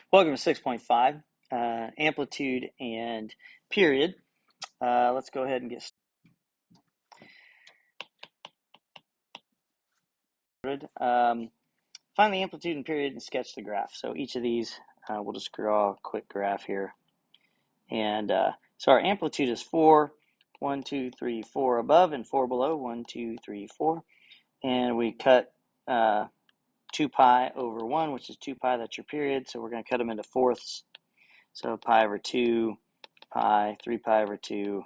Welcome to 6.5, amplitude and period. Let's go ahead and get started. Find the amplitude and period and sketch the graph. So each of these, we'll just draw a quick graph here. And so our amplitude is 4, 1, 2, 3, 4 above and 4 below, 1, 2, 3, 4. And we cut 2 pi over 1, which is 2 pi, that's your period. So we're going to cut them into fourths. So pi over 2, pi, 3 pi over 2,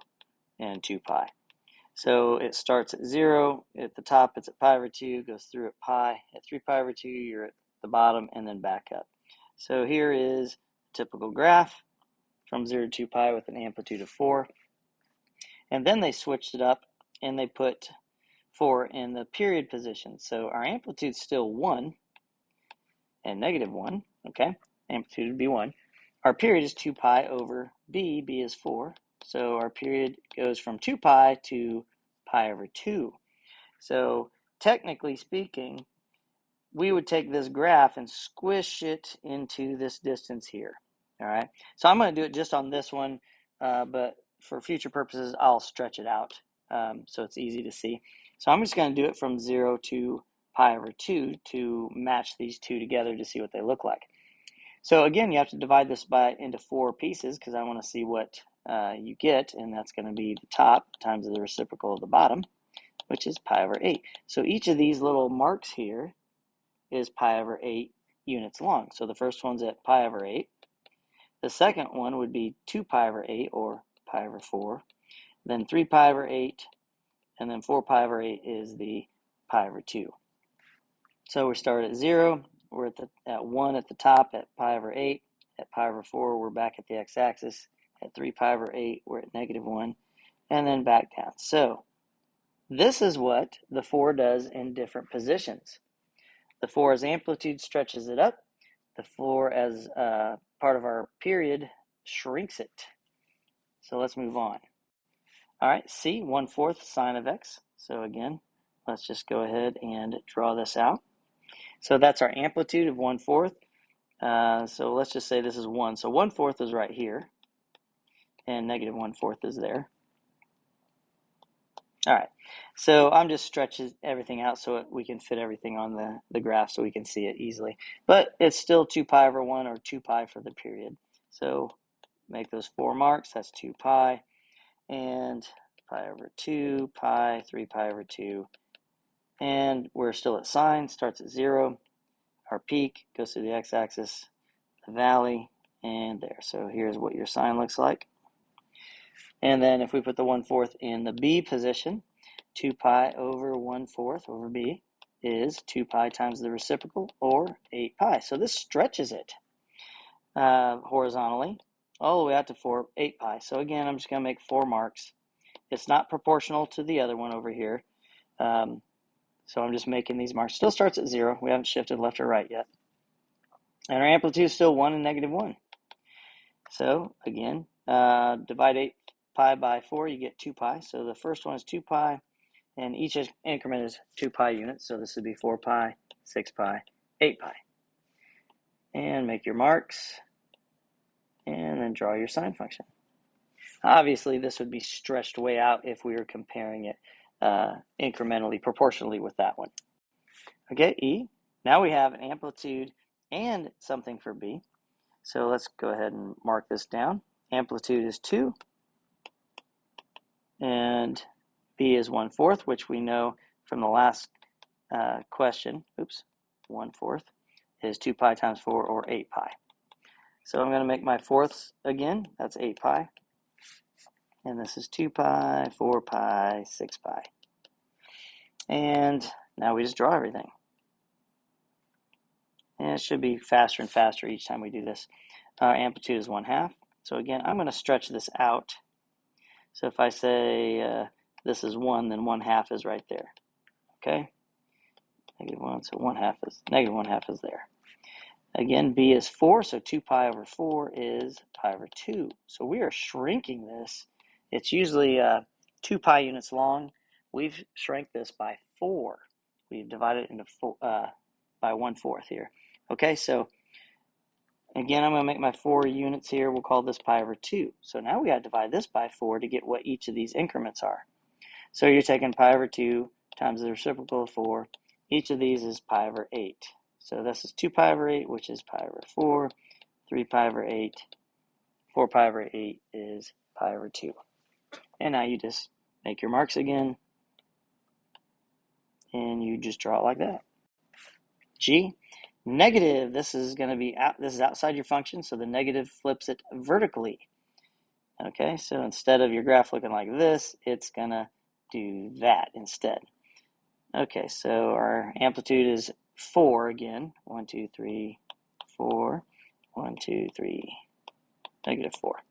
and 2 pi. So it starts at 0. At the top, it's at pi over 2, goes through at pi. At 3 pi over 2, you're at the bottom, and then back up. So here is a typical graph from 0 to 2 pi with an amplitude of 4. And then they switched it up, and they put 4 in the period position. So our amplitude is still 1 and negative 1, okay? Amplitude would be 1. Our period is 2 pi over b. B is 4. So our period goes from 2 pi to pi over 2. So technically speaking, we would take this graph and squish it into this distance here. All right. So I'm going to do it just on this one, but for future purposes, I'll stretch it out so it's easy to see. So I'm just going to do it from 0 to pi over 2 to match these two together to see what they look like. So again, you have to divide this into 4 pieces because I want to see what you get, and that's going to be the top times the reciprocal of the bottom, which is pi over 8. So each of these little marks here is pi over 8 units long. So the first one's at pi over 8. The second one would be 2 pi over 8, or pi over 4. Then 3 pi over 8, and then 4 pi over 8 is the pi over 2. So we start at 0. We're at 1 at the top at pi over 8. At pi over 4, we're back at the x-axis. At 3 pi over 8, we're at negative 1. And then back down. So this is what the 4 does in different positions. The 4 as amplitude stretches it up. The 4 as part of our period shrinks it. So let's move on. All right, C, 1/4 sine of x. So again, let's just go ahead and draw this out. So that's our amplitude of 1/4. So let's just say this is 1. So 1/4 is right here, and negative 1/4 is there. All right, so I'm just stretching everything out so we can fit everything on the graph so we can see it easily. But it's still 2 pi over 1, or 2 pi for the period. So make those 4 marks. That's 2 pi, and pi over 2, pi, 3 pi over 2. And we're still at sine, starts at 0. Our peak goes to the x-axis, the valley, and there. So here's what your sine looks like. And then if we put the 1/4 in the b position, 2 pi over 1/4 over b is 2 pi times the reciprocal, or 8 pi. So this stretches it horizontally all the way out to 8 pi. So again, I'm just going to make 4 marks. It's not proportional to the other one over here. So I'm just making these marks. Still starts at 0. We haven't shifted left or right yet. And our amplitude is still 1 and negative 1. So again, divide 8 pi by 4, you get 2 pi. So the first one is 2 pi, and each increment is 2 pi units. So this would be 4 pi, 6 pi, 8 pi. And make your marks, and then draw your sine function. Obviously, this would be stretched way out if we were comparing it incrementally, proportionally with that one. Okay, E. Now we have an amplitude and something for B. So let's go ahead and mark this down. Amplitude is 2, and B is 1/4, which we know from the last question. 1/4 is 2 pi times 4, or 8 pi. So I'm going to make my fourths again. That's 8 pi. And this is 2 pi, 4 pi, 6 pi. And now we just draw everything. And it should be faster and faster each time we do this. Our amplitude is 1/2. So again, I'm going to stretch this out. So if I say this is 1, then 1/2 is right there. Okay? Negative 1, so negative 1/2 is there. Again, B is 4, so 2 pi over 4 is pi over 2. So we are shrinking this. It's usually 2 pi units long. We've shrank this by 4. We've divided it into by 1/4 here. Okay, so Again, I'm going to make my 4 units here. We'll call this pi over 2. So now we got to divide this by 4 to get what each of these increments are. So you're taking pi over 2 times the reciprocal of 4. Each of these is pi over 8. So this is 2 pi over 8, which is pi over 4. 3 pi over 8. 4 pi over 8 is pi over 2. And now you just make your marks again. And you just draw it like that. G. Negative, this is going to be this is outside your function, so the negative flips it vertically. Okay, so instead of your graph looking like this, it's going to do that instead. Okay, so our amplitude is 4 again. 1, 2, 3, 4. 1, 2, 3, negative 4.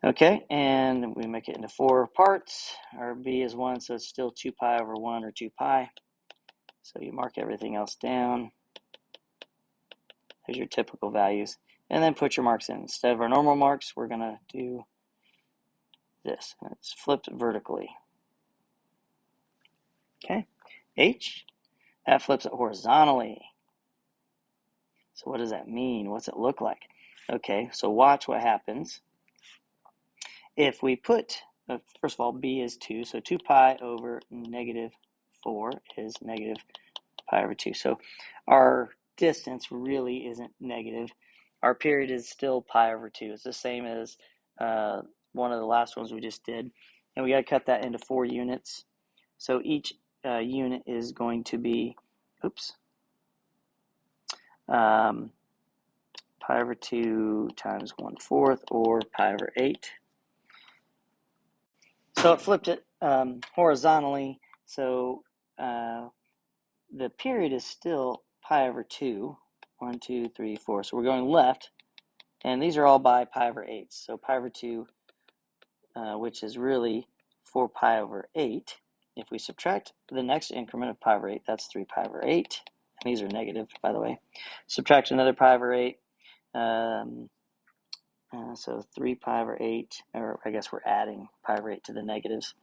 Okay, and we make it into 4 parts. Our b is 1, so it's still 2 pi over 1 or 2 pi. So you mark everything else down. There's your typical values. And then put your marks in. Instead of our normal marks, we're going to do this. And it's flipped vertically. Okay. H, that flips it horizontally. So what does that mean? What's it look like? Okay, so watch what happens. If we put, first of all, b is 2. So 2 pi over negative 4 is negative pi over 2. So our distance really isn't negative. Our period is still pi over 2. It's the same as one of the last ones we just did. And we got to cut that into 4 units. So each unit is going to be, pi over 2 times 1/4 or pi over 8. So it flipped it horizontally. So the period is still pi over 2. 1, 2, 3, 4. So we're going left. And these are all by pi over 8. So pi over 2, which is really 4 pi over 8. If we subtract the next increment of pi over 8, that's 3 pi over 8. And these are negative, by the way. Subtract another pi over 8. So 3 pi over 8, or I guess we're adding pi over 8 to the negatives.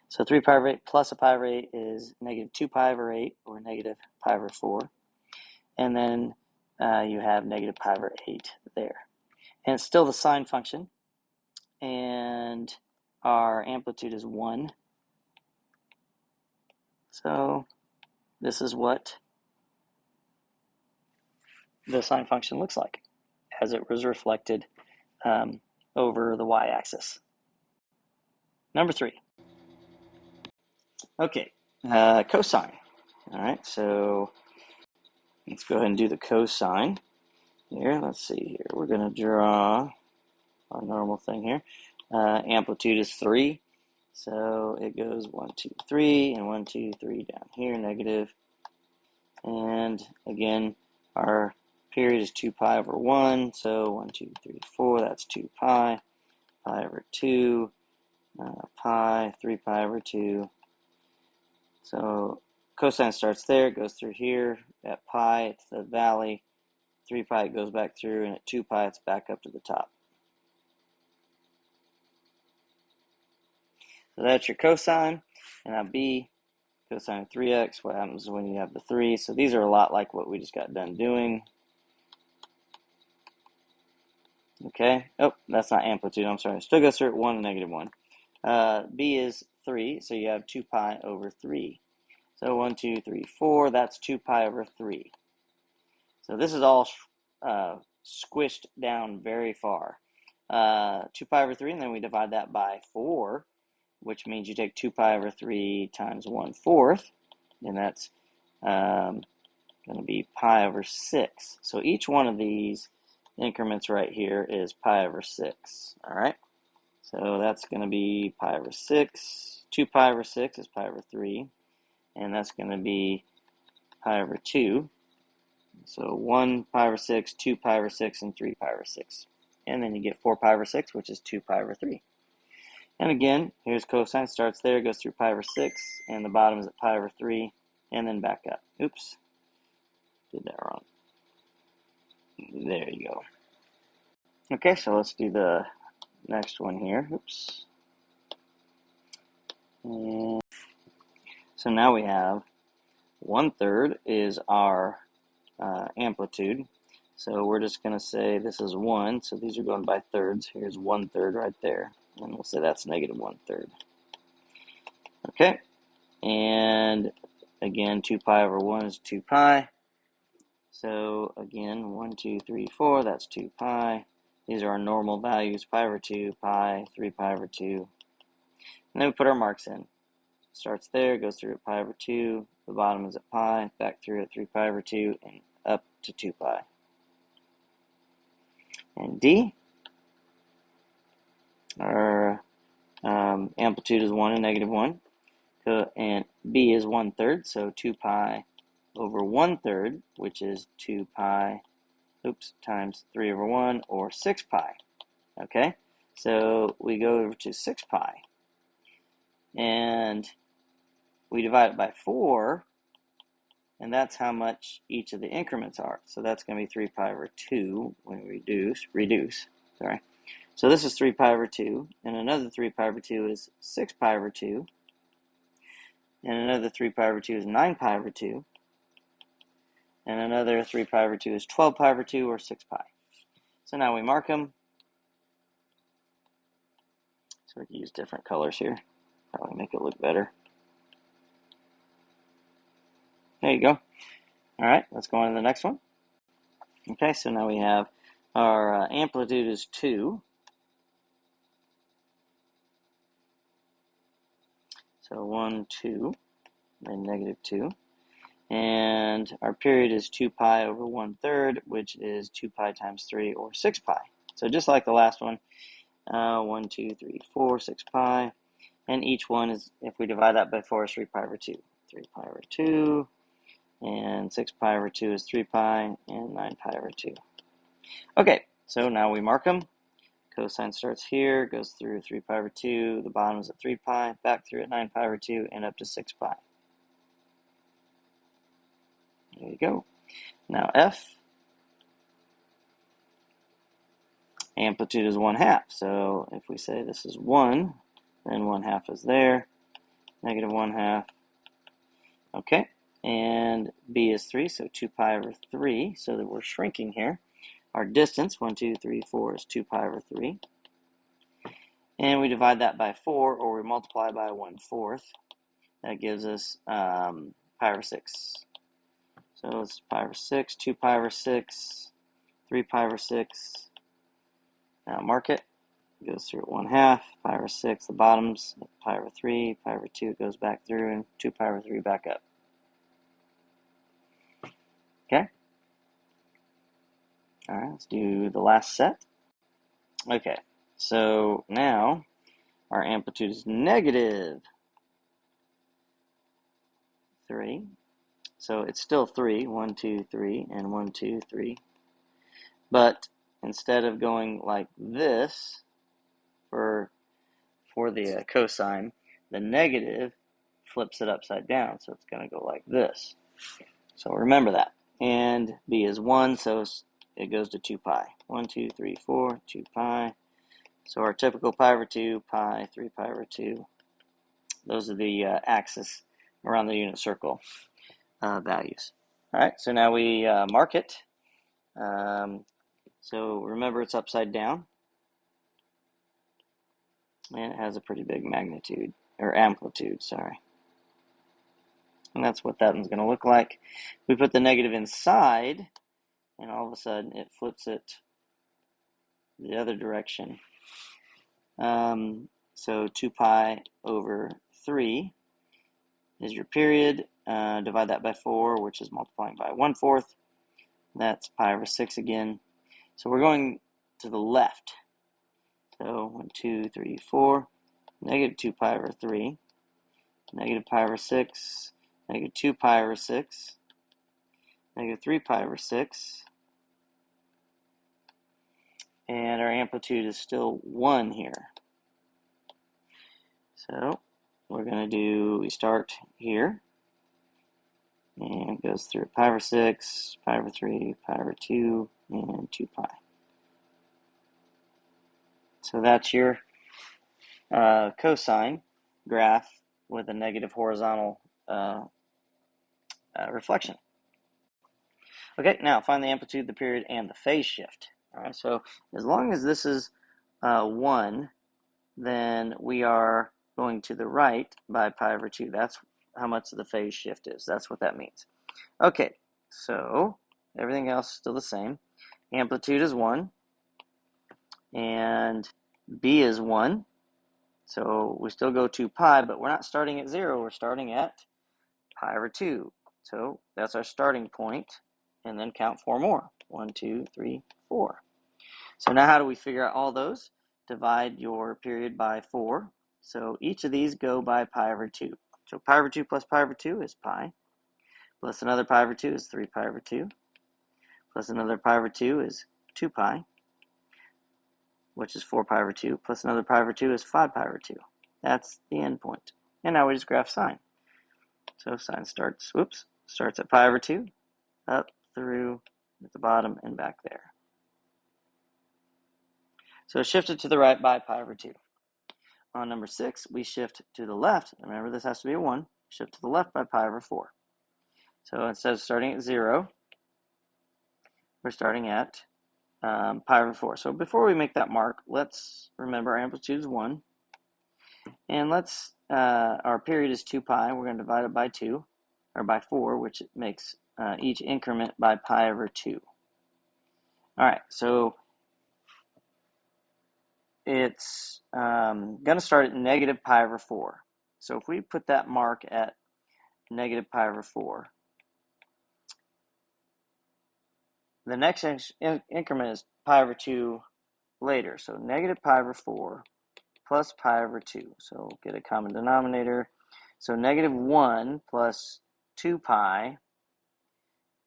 So 3 pi over 8 plus a pi over 8 is negative 2 pi over 8, or negative pi over 4. And then you have negative pi over 8 there. And it's still the sine function. And our amplitude is 1. So this is what the sine function looks like as it was reflected over the y-axis. Number 3. Okay, cosine. All right, so let's go ahead and do the cosine here. Let's see here. We're going to draw our normal thing here. Amplitude is 3. So it goes 1, 2, 3, and 1, 2, 3 down here, negative. And again, our period is 2 pi over 1. So 1, 2, 3, 4, that's 2 pi. Pi over 2, pi, 3 pi over 2. So cosine starts there, it goes through here. At pi, it's the valley. 3 pi, it goes back through. And at 2 pi, it's back up to the top. So that's your cosine. And now b, cosine of 3x, what happens when you have the 3? So these are a lot like what we just got done doing. Okay. Oh, that's not amplitude. I'm sorry. Still goes through at 1 and negative 1. B is 3, so you have 2 pi over 3. So 1, 2, 3, 4. That's 2 pi over 3. So this is all squished down very far. 2 pi over 3, and then we divide that by 4, which means you take 2 pi over 3 times 1/4, and that's going to be pi over 6. So each one of these increments right here is pi over 6. All right, so that's going to be pi over 6. 2 pi over 6 is pi over 3, and that's going to be pi over 2. So 1 pi over 6, 2 pi over 6, and 3 pi over 6. And then you get 4 pi over 6, which is 2 pi over 3. And again, here's cosine. Starts there, goes through pi over 6, and the bottom is at pi over 3, and then back up. Oops, did that wrong. There you go. Okay, so let's do the next one here. Oops. And so now we have 1/3 is our amplitude. So we're just going to say this is 1. So these are going by thirds. Here's 1/3 right there. And we'll say that's negative 1/3. Okay. And again, 2 pi over 1 is 2 pi. So again, 1, 2, 3, 4, that's 2 pi. These are our normal values, pi over 2, pi, 3 pi over 2. And then we put our marks in. Starts there, goes through at pi over 2, the bottom is at pi, back through at 3 pi over 2, and up to 2 pi. And D, our amplitude is 1 and negative 1. And B is 1/3, so 2 pi over 1/3, which is 2 pi, times 3 over 1, or 6 pi. Okay, so we go over to 6 pi, and we divide it by 4, and that's how much each of the increments are. So that's going to be 3 pi over 2 when we reduce. So this is 3 pi over 2, and another 3 pi over 2 is 6 pi over 2, and another 3 pi over 2 is 9 pi over 2, and another 3 pi over 2 is 12 pi over 2, or 6 pi. So now we mark them. So we can use different colors here. Probably make it look better. There you go. All right, let's go on to the next one. Okay, so now we have our amplitude is 2. So 1, 2, and negative 2. And our period is 2 pi over 1/3, which is 2 pi times 3, or 6 pi. So just like the last one, 1, 2, 3, 4, 6 pi. And each one is, if we divide that by 4, is 3 pi over 2. 3 pi over 2, and 6 pi over 2 is 3 pi, and 9 pi over 2. Okay, so now we mark them. Cosine starts here, goes through 3 pi over 2, the bottom is at 3 pi, back through at 9 pi over 2, and up to 6 pi. There you go. Now F, amplitude is 1/2. So if we say this is 1, then 1/2 is there, negative 1/2. Okay, and B is 3, so 2 pi over 3, so that we're shrinking here. Our distance, 1, 2, 3, 4, is 2 pi over 3. And we divide that by 4, or we multiply by 1/4. That gives us pi over 6. So it's pi over 6, 2 pi over 6, 3 pi over 6. Now mark it. It goes through at 1/2, pi over 6, the bottoms, pi over 3, pi over 2 goes back through, and 2 pi over 3 back up. Okay? All right, let's do the last set. Okay, so now our amplitude is negative 3. So it's still 3, 1, 2, 3, and 1, 2, 3. But instead of going like this for the cosine, the negative flips it upside down. So it's going to go like this. So remember that. And B is 1, so it goes to 2 pi. 1, 2, 3, 4, 2 pi. So our typical pi over 2, pi, 3 pi over 2. Those are the axis around the unit circle values. All right, so now we mark it. So remember it's upside down. And it has a pretty big magnitude, or amplitude, sorry. And that's what that one's going to look like. We put the negative inside, and all of a sudden it flips it the other direction. So 2 pi over 3 is your period. Divide that by 4, which is multiplying by 1/4. That's pi over 6 again. So we're going to the left. So 1, 2, 3, 4, negative 2 pi over 3, negative pi over 6, negative 2 pi over 6, negative 3 pi over 6, and our amplitude is still 1 here. So we're going to we start here, and it goes through pi over 6, pi over 3, pi over 2, and 2 pi. So that's your cosine graph with a negative horizontal reflection. Okay, now find the amplitude, the period, and the phase shift. All right, so as long as this is 1, then we are going to the right by pi over 2. That's how much the phase shift is. That's what that means. Okay, so everything else is still the same. Amplitude is 1, and B is 1. So we still go to pi, but we're not starting at 0. We're starting at pi over 2. So that's our starting point, and then count 4 more. 1, 2, 3, 4. So now how do we figure out all those? Divide your period by 4. So each of these go by pi over 2. So pi over 2 plus pi over 2 is pi. Plus another pi over 2 is 3 pi over 2. Plus another pi over 2 is 2 pi, which is 4 pi over 2. Plus another pi over 2 is 5 pi over 2. That's the end point. And now we just graph sine. So sine starts at pi over 2, up through at the bottom and back there. So shifted to the right by pi over 2. On number 6, we shift to the left. Remember, this has to be a 1. Shift to the left by pi over 4. So instead of starting at 0, we're starting at pi over 4. So before we make that mark, let's remember our amplitude is 1. And our period is 2 pi. We're going to divide it by 2, or by 4, which makes each increment by pi over 2. All right, so it's going to start at negative pi over 4. So if we put that mark at negative pi over 4, the next increment is pi over 2 later. So negative pi over 4 plus pi over 2. So get a common denominator. So negative 1 plus 2 pi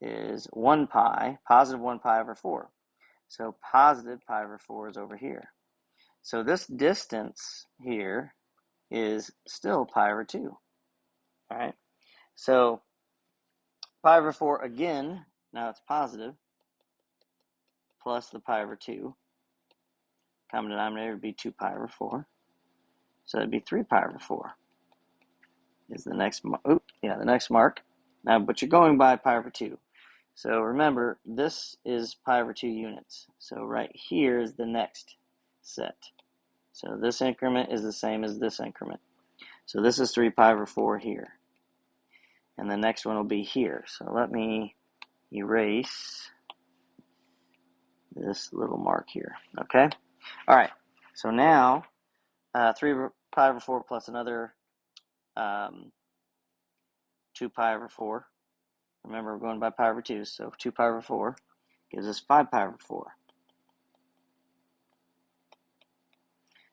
is 1 pi, positive 1 pi over 4. So positive pi over 4 is over here. So this distance here is still pi over 2. All right. So pi over 4 again, now it's positive, plus the pi over 2. Common denominator would be 2 pi over 4. So that'd be 3 pi over 4 is the next mark. Now, but you're going by pi over 2. So remember, this is pi over 2 units. So right here is the next set. So this increment is the same as this increment. So this is 3 pi over 4 here. And the next one will be here. So let me erase this little mark here. Okay? All right. So now, 3 pi over 4 plus another 2 pi over 4. Remember, we're going by pi over 2, so 2 pi over 4 gives us 5 pi over 4.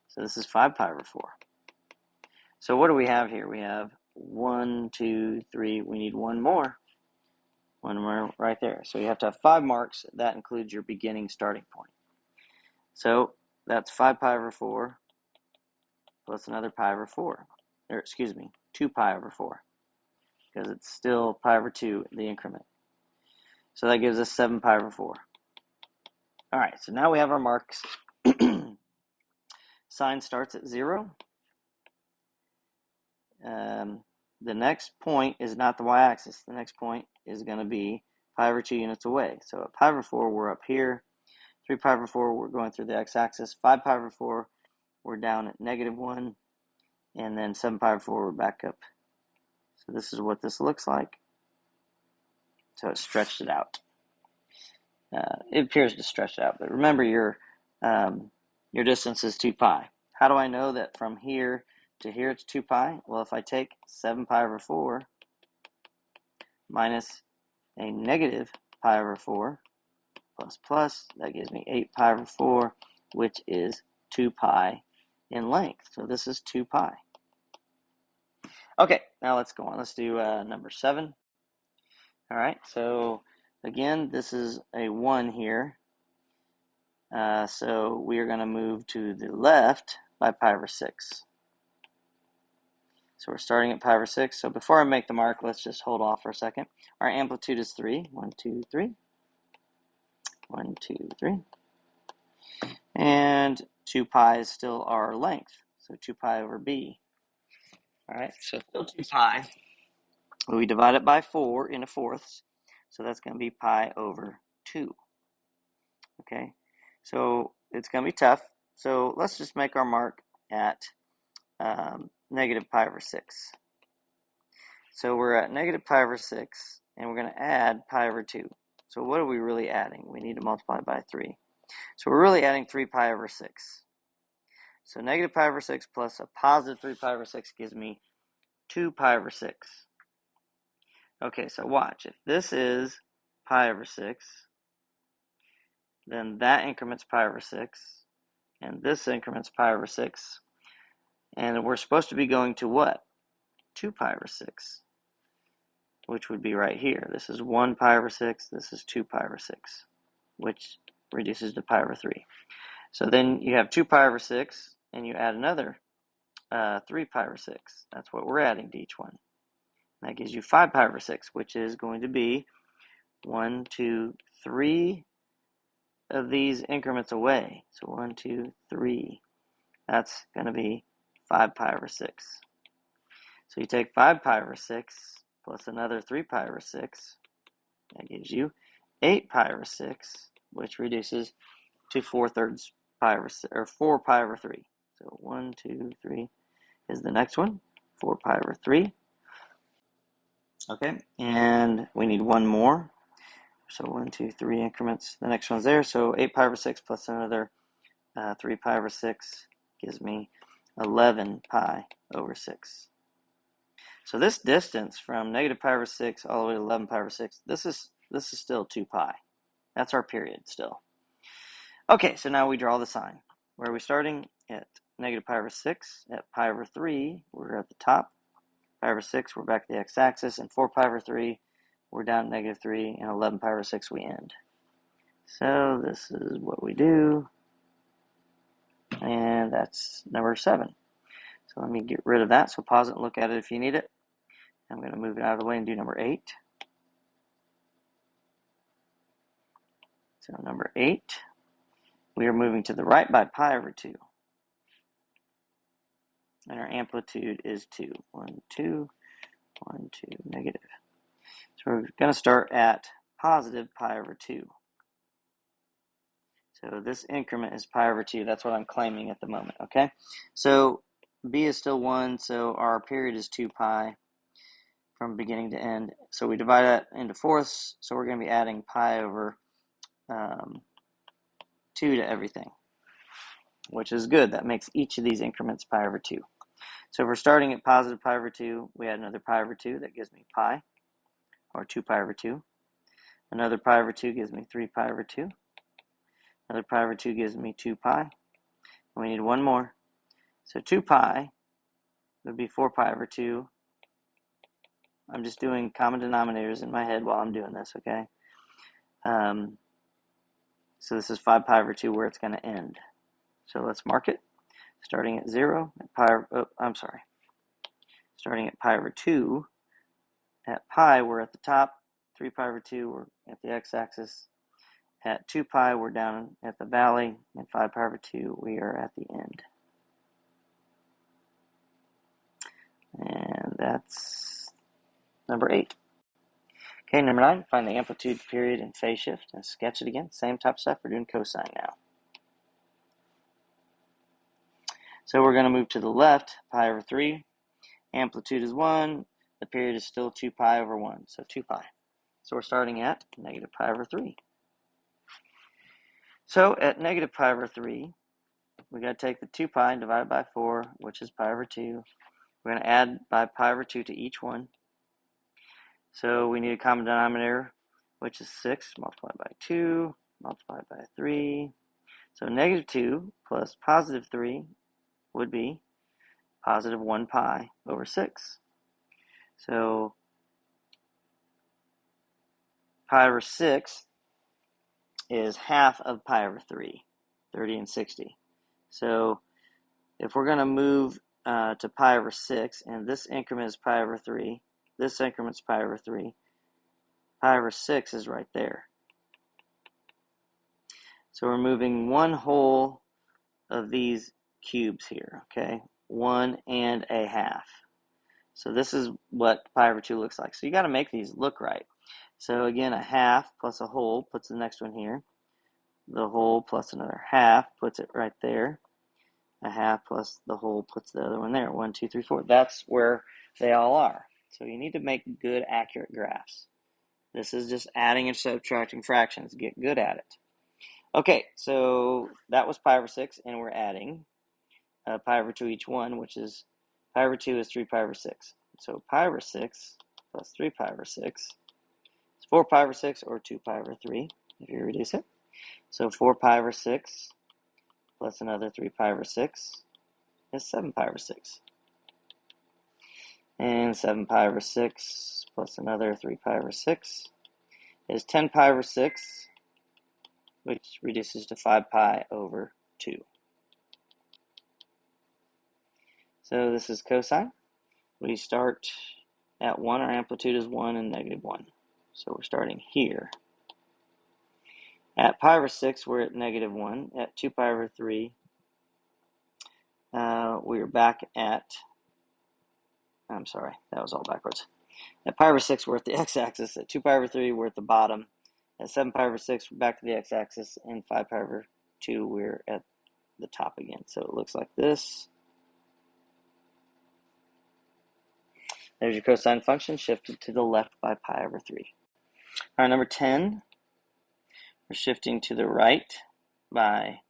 So this is 5 pi over 4. So what do we have here? We have 1, 2, 3. We need one more. One more right there. So you have to have 5 marks. That includes your beginning starting point. So that's 5 pi over 4 plus another pi over 4. Or excuse me, 2 pi over 4. Because it's still pi over 2, the increment. So that gives us 7 pi over 4. All right, so now we have our marks. Sine starts at 0. The next point is not the y-axis. The next point is going to be pi over 2 units away. So at pi over 4, we're up here. 3 pi over 4, we're going through the x-axis. 5 pi over 4, we're down at negative 1. And then 7 pi over 4, we're back up. So this is what this looks like. So it stretched it out. It appears to stretch it out. But remember, your distance is 2 pi. How do I know that from here to here it's 2 pi? Well, if I take 7 pi over 4 minus a negative pi over 4 plus, that gives me 8 pi over 4, which is 2 pi in length. So this is 2 pi. Okay, now let's go on. Let's do number 7. All right, so again, this is a 1 here. So we are going to move to the left by pi over 6. So we're starting at pi over 6. So before I make the mark, let's just hold off for a second. Our amplitude is 3. 1, 2, 3. 1, 2, 3. And 2 pi is still our length. So 2 pi over b. All right, so still 2 pi. We divide it by 4 into fourths. So that's going to be pi over 2. Okay, so it's going to be tough. So let's just make our mark at negative pi over 6. So we're at negative pi over 6, and we're going to add pi over 2. So what are we really adding? We need to multiply by 3. So we're really adding 3 pi over 6. So negative pi over 6 plus a positive 3 pi over 6 gives me 2 pi over 6. Okay, so watch. If this is pi over 6, then that increments pi over 6, and this increments pi over 6. And we're supposed to be going to what? 2 pi over 6, which would be right here. This is 1 pi over 6, this is 2 pi over 6, which reduces to pi over 3. So then you have 2 pi over 6, and you add another 3 pi over 6. That's what we're adding to each one. That gives you 5 pi over 6, which is going to be 1, 2, 3 of these increments away. So 1, 2, 3. That's going to be 5 pi over 6. So you take 5 pi over 6 plus another 3 pi over 6. That gives you 8 pi over 6, which reduces to 4/3 pi over 6, or 4 pi over 3. So 1, 2, 3 is the next one. 4 pi over 3. Okay, and we need one more. So 1, 2, 3 increments. The next one's there. So 8 pi over 6 plus another 3 pi over 6 gives me 11 pi over 6. So this distance from negative pi over 6 all the way to 11 pi over 6, this is still 2 pi. That's our period still. Okay, so now we draw the sign. Where are we starting? At negative pi over 6. At pi over 3, we're at the top. Pi over 6, we're back to the x-axis. And 4 pi over 3, we're down at negative 3. And 11 pi over 6, we end. So this is what we do. And that's number 7. So let me get rid of that. So pause it and look at it if you need it. I'm going to move it out of the way and do number 8. So number 8, we are moving to the right by pi over 2. And our amplitude is 2. 1, 2, 1, 2, negative. So we're going to start at positive pi over 2. So this increment is pi over 2. That's what I'm claiming at the moment, okay? So b is still 1, so our period is 2 pi from beginning to end. So we divide that into fourths, so we're going to be adding pi over 2 to everything, which is good. That makes each of these increments pi over 2. So if we're starting at positive pi over 2, we add another pi over 2. That gives me pi, or 2 pi over 2. Another pi over 2 gives me 3 pi over 2. Another pi over 2 gives me 2 pi. And we need one more. So 2 pi would be 4 pi over 2. I'm just doing common denominators in my head while I'm doing this, okay? So this is 5 pi over 2 where it's going to end. So let's mark it. Starting at 0, starting at pi over 2, at pi we're at the top, 3 pi over 2 we're at the x-axis, at 2 pi we're down at the valley, and 5 pi over 2 we are at the end. And that's number 8. Okay, number 9, find the amplitude, period, and phase shift, and sketch it again. Same type of stuff, we're doing cosine now. So we're going to move to the left, pi over 3. Amplitude is 1. The period is still 2 pi over 1, so 2 pi. So we're starting at negative pi over 3. So at negative pi over 3, we're going to take the 2 pi and divide it by 4, which is pi over 2. We're going to add by pi over 2 to each one. So we need a common denominator, which is 6 multiplied by 2, multiplied by 3. So negative 2 plus positive 3 would be positive 1 pi over 6. So pi over 6 is half of pi over 3, 30 and 60. So if we're going to move to pi over 6, and this increment is pi over 3, this increment is pi over 3, pi over 6 is right there. So we're moving one whole of these cubes here, okay? 1 and a half. So this is what pi over 2 looks like. So you got to make these look right. So again, a half plus a whole puts the next one here. The whole plus another half puts it right there. A half plus the whole puts the other one there. 1, 2, 3, 4. That's where they all are. So you need to make good, accurate graphs. This is just adding and subtracting fractions. Get good at it. Okay, so that was pi over 6, and we're adding pi over 2 each one, which is pi over 2 is 3 pi over 6. So pi over 6 plus 3 pi over 6 is 4 pi over 6, or 2 pi over 3 if you reduce it. So 4 pi over 6 plus another 3 pi over 6 is 7 pi over 6. And 7 pi over 6 plus another 3 pi over 6 is 10 pi over 6, which reduces to 5 pi over 2. So this is cosine. We start at 1. Our amplitude is 1 and negative 1. So we're starting here. At pi over 6, we're at negative 1. At 2 pi over 3, we're back at, I'm sorry, that was all backwards. At pi over 6, we're at the x-axis. At 2 pi over 3, we're at the bottom. At 7 pi over 6, we're back to the x-axis. And 5 pi over 2, we're at the top again. So it looks like this. There's your cosine function shifted to the left by pi over 3. All right, number 10, we're shifting to the right by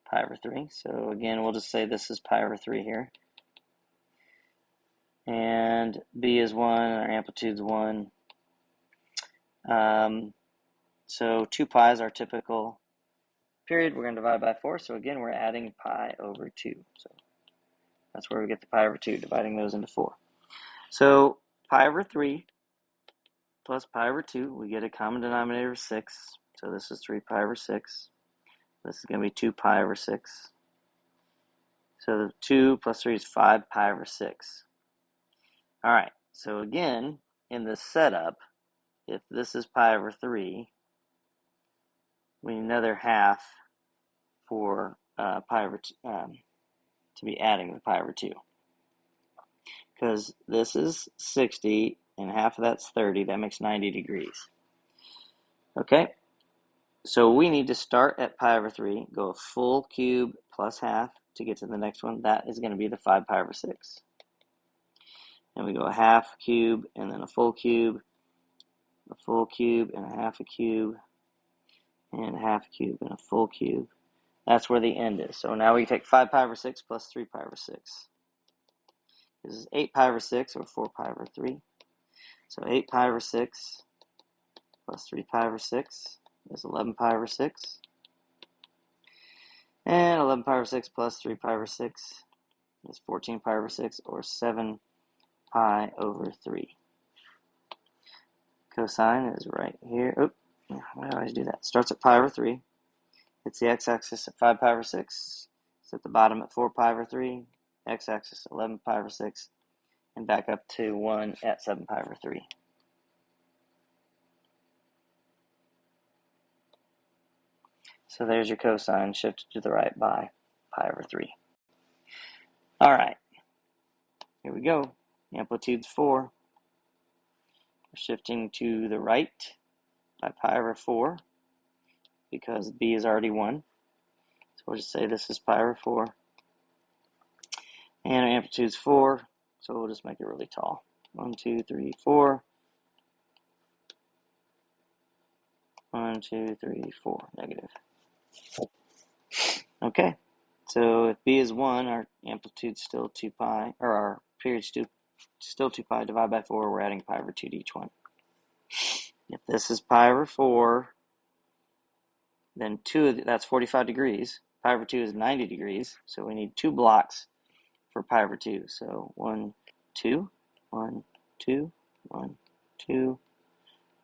pi over 3. So again, we'll just say this is pi over 3 here. And b is 1, our amplitude's 1. So 2 pi is our typical period. We're going to divide by 4. So again, we're adding pi over 2. So that's where we get the pi over 2, dividing those into 4. So pi over 3 plus pi over 2, we get a common denominator of 6. So this is 3 pi over 6. This is going to be 2 pi over 6. So the 2 plus 3 is 5 pi over 6. All right, so again, in this setup, if this is pi over 3, we need another half for pi over to be adding the pi over 2. Because this is 60, and half of that's 30. That makes 90 degrees. Okay, so we need to start at pi over 3, go a full cube plus half to get to the next one. That is going to be the 5 pi over 6. And we go a half cube, and then a full cube, and a half a cube, and a half cube, and a full cube. That's where the end is. So now we take 5 pi over 6 plus 3 pi over 6. This is 8 pi over 6, or 4 pi over 3. So 8 pi over 6 plus 3 pi over 6 is 11 pi over 6. And 11 pi over 6 plus 3 pi over 6 is 14 pi over 6, or 7 pi over 3. Cosine is right here. Oop, why do I always do that? Starts at pi over 3. It's the x-axis at 5 pi over 6. It's at the bottom at 4 pi over 3. X-axis 11 pi over 6. And back up to 1 at 7 pi over 3. So there's your cosine shifted to the right by pi over 3. All right, here we go. Amplitude's 4. We're shifting to the right by pi over 4 because b is already 1. So we'll just say this is pi over 4. And our amplitude's 4, so we'll just make it really tall. 1, 2, 3, 4. 1, 2, 3, 4, negative. Okay, so if b is 1, our amplitude's still 2 pi, or our period's still 2 pi, divide by 4, we're adding pi over 2 to each one. If this is pi over 4, then that's 45 degrees. Pi over 2 is 90 degrees, so we need 2 blocks for pi over 2. So 1, 2, 1, 2, 1, 2,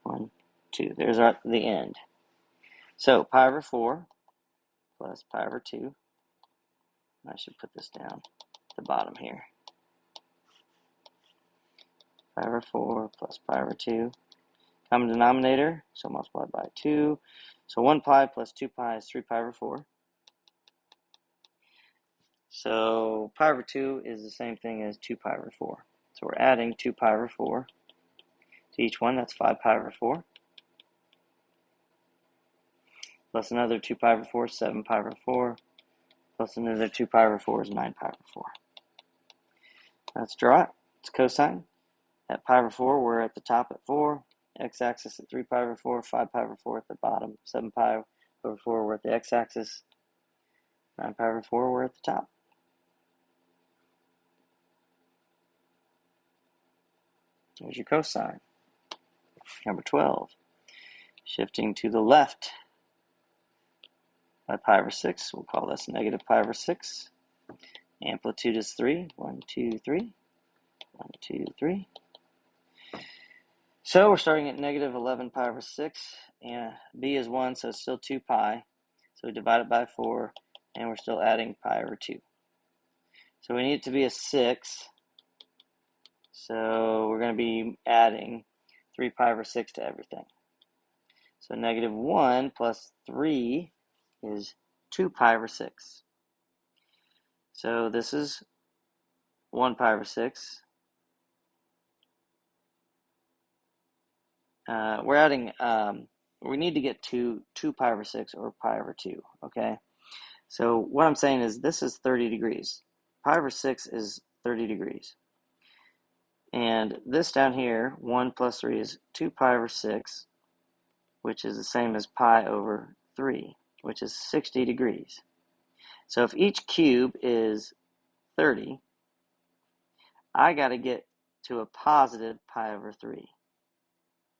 1, 2. There's the end. So pi over 4 plus pi over 2. I should put this down at the bottom here. Pi over 4 plus pi over 2. Common denominator, so multiplied by 2. So 1 pi plus 2 pi is 3 pi over 4. So pi over 2 is the same thing as 2 pi over 4. So we're adding 2 pi over 4 to each one. That's 5 pi over 4. plus another 2 pi over 4 is 7 pi over 4, plus another 2 pi over 4 is 9 pi over 4. Let's draw it. It's cosine. At pi over 4, we're at the top at 4. X-axis at 3 pi over 4, 5 pi over 4 at the bottom, 7 pi over 4, we're at the x-axis, 9 pi over 4, we're at the top. There's your cosine. Number 12. Shifting to the left by pi over 6, we'll call this negative pi over 6. Amplitude is 3. 1, 2, 3. 1, 2, 3. So we're starting at negative 11 pi over 6, and b is 1, so it's still 2 pi. So we divide it by 4, and we're still adding pi over 2. So we need it to be a 6, so we're going to be adding 3 pi over 6 to everything. So negative 1 plus 3 is 2 pi over 6. So this is 1 pi over 6. We're adding, we need to get to 2 pi over 6 or pi over 2, okay? So what I'm saying is this is 30 degrees. Pi over 6 is 30 degrees. And this down here, 1 plus 3 is 2 pi over 6, which is the same as pi over 3, which is 60 degrees. So if each cube is 30, I got to get to a positive pi over 3.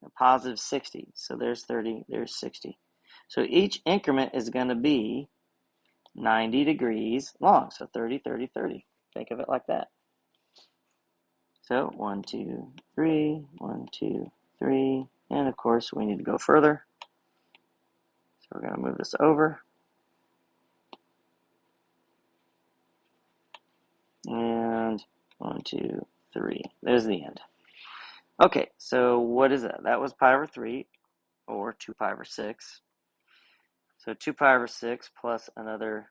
A positive 60. So there's 30, there's 60. So each increment is going to be 90 degrees long. So 30, 30, 30. Think of it like that. So 1, 2, 3, 1, 2, 3. And of course, we need to go further. So we're going to move this over. And 1, 2, 3. There's the end. Okay, so what is that? That was pi over 3, or 2 pi over 6. So 2 pi over 6 plus another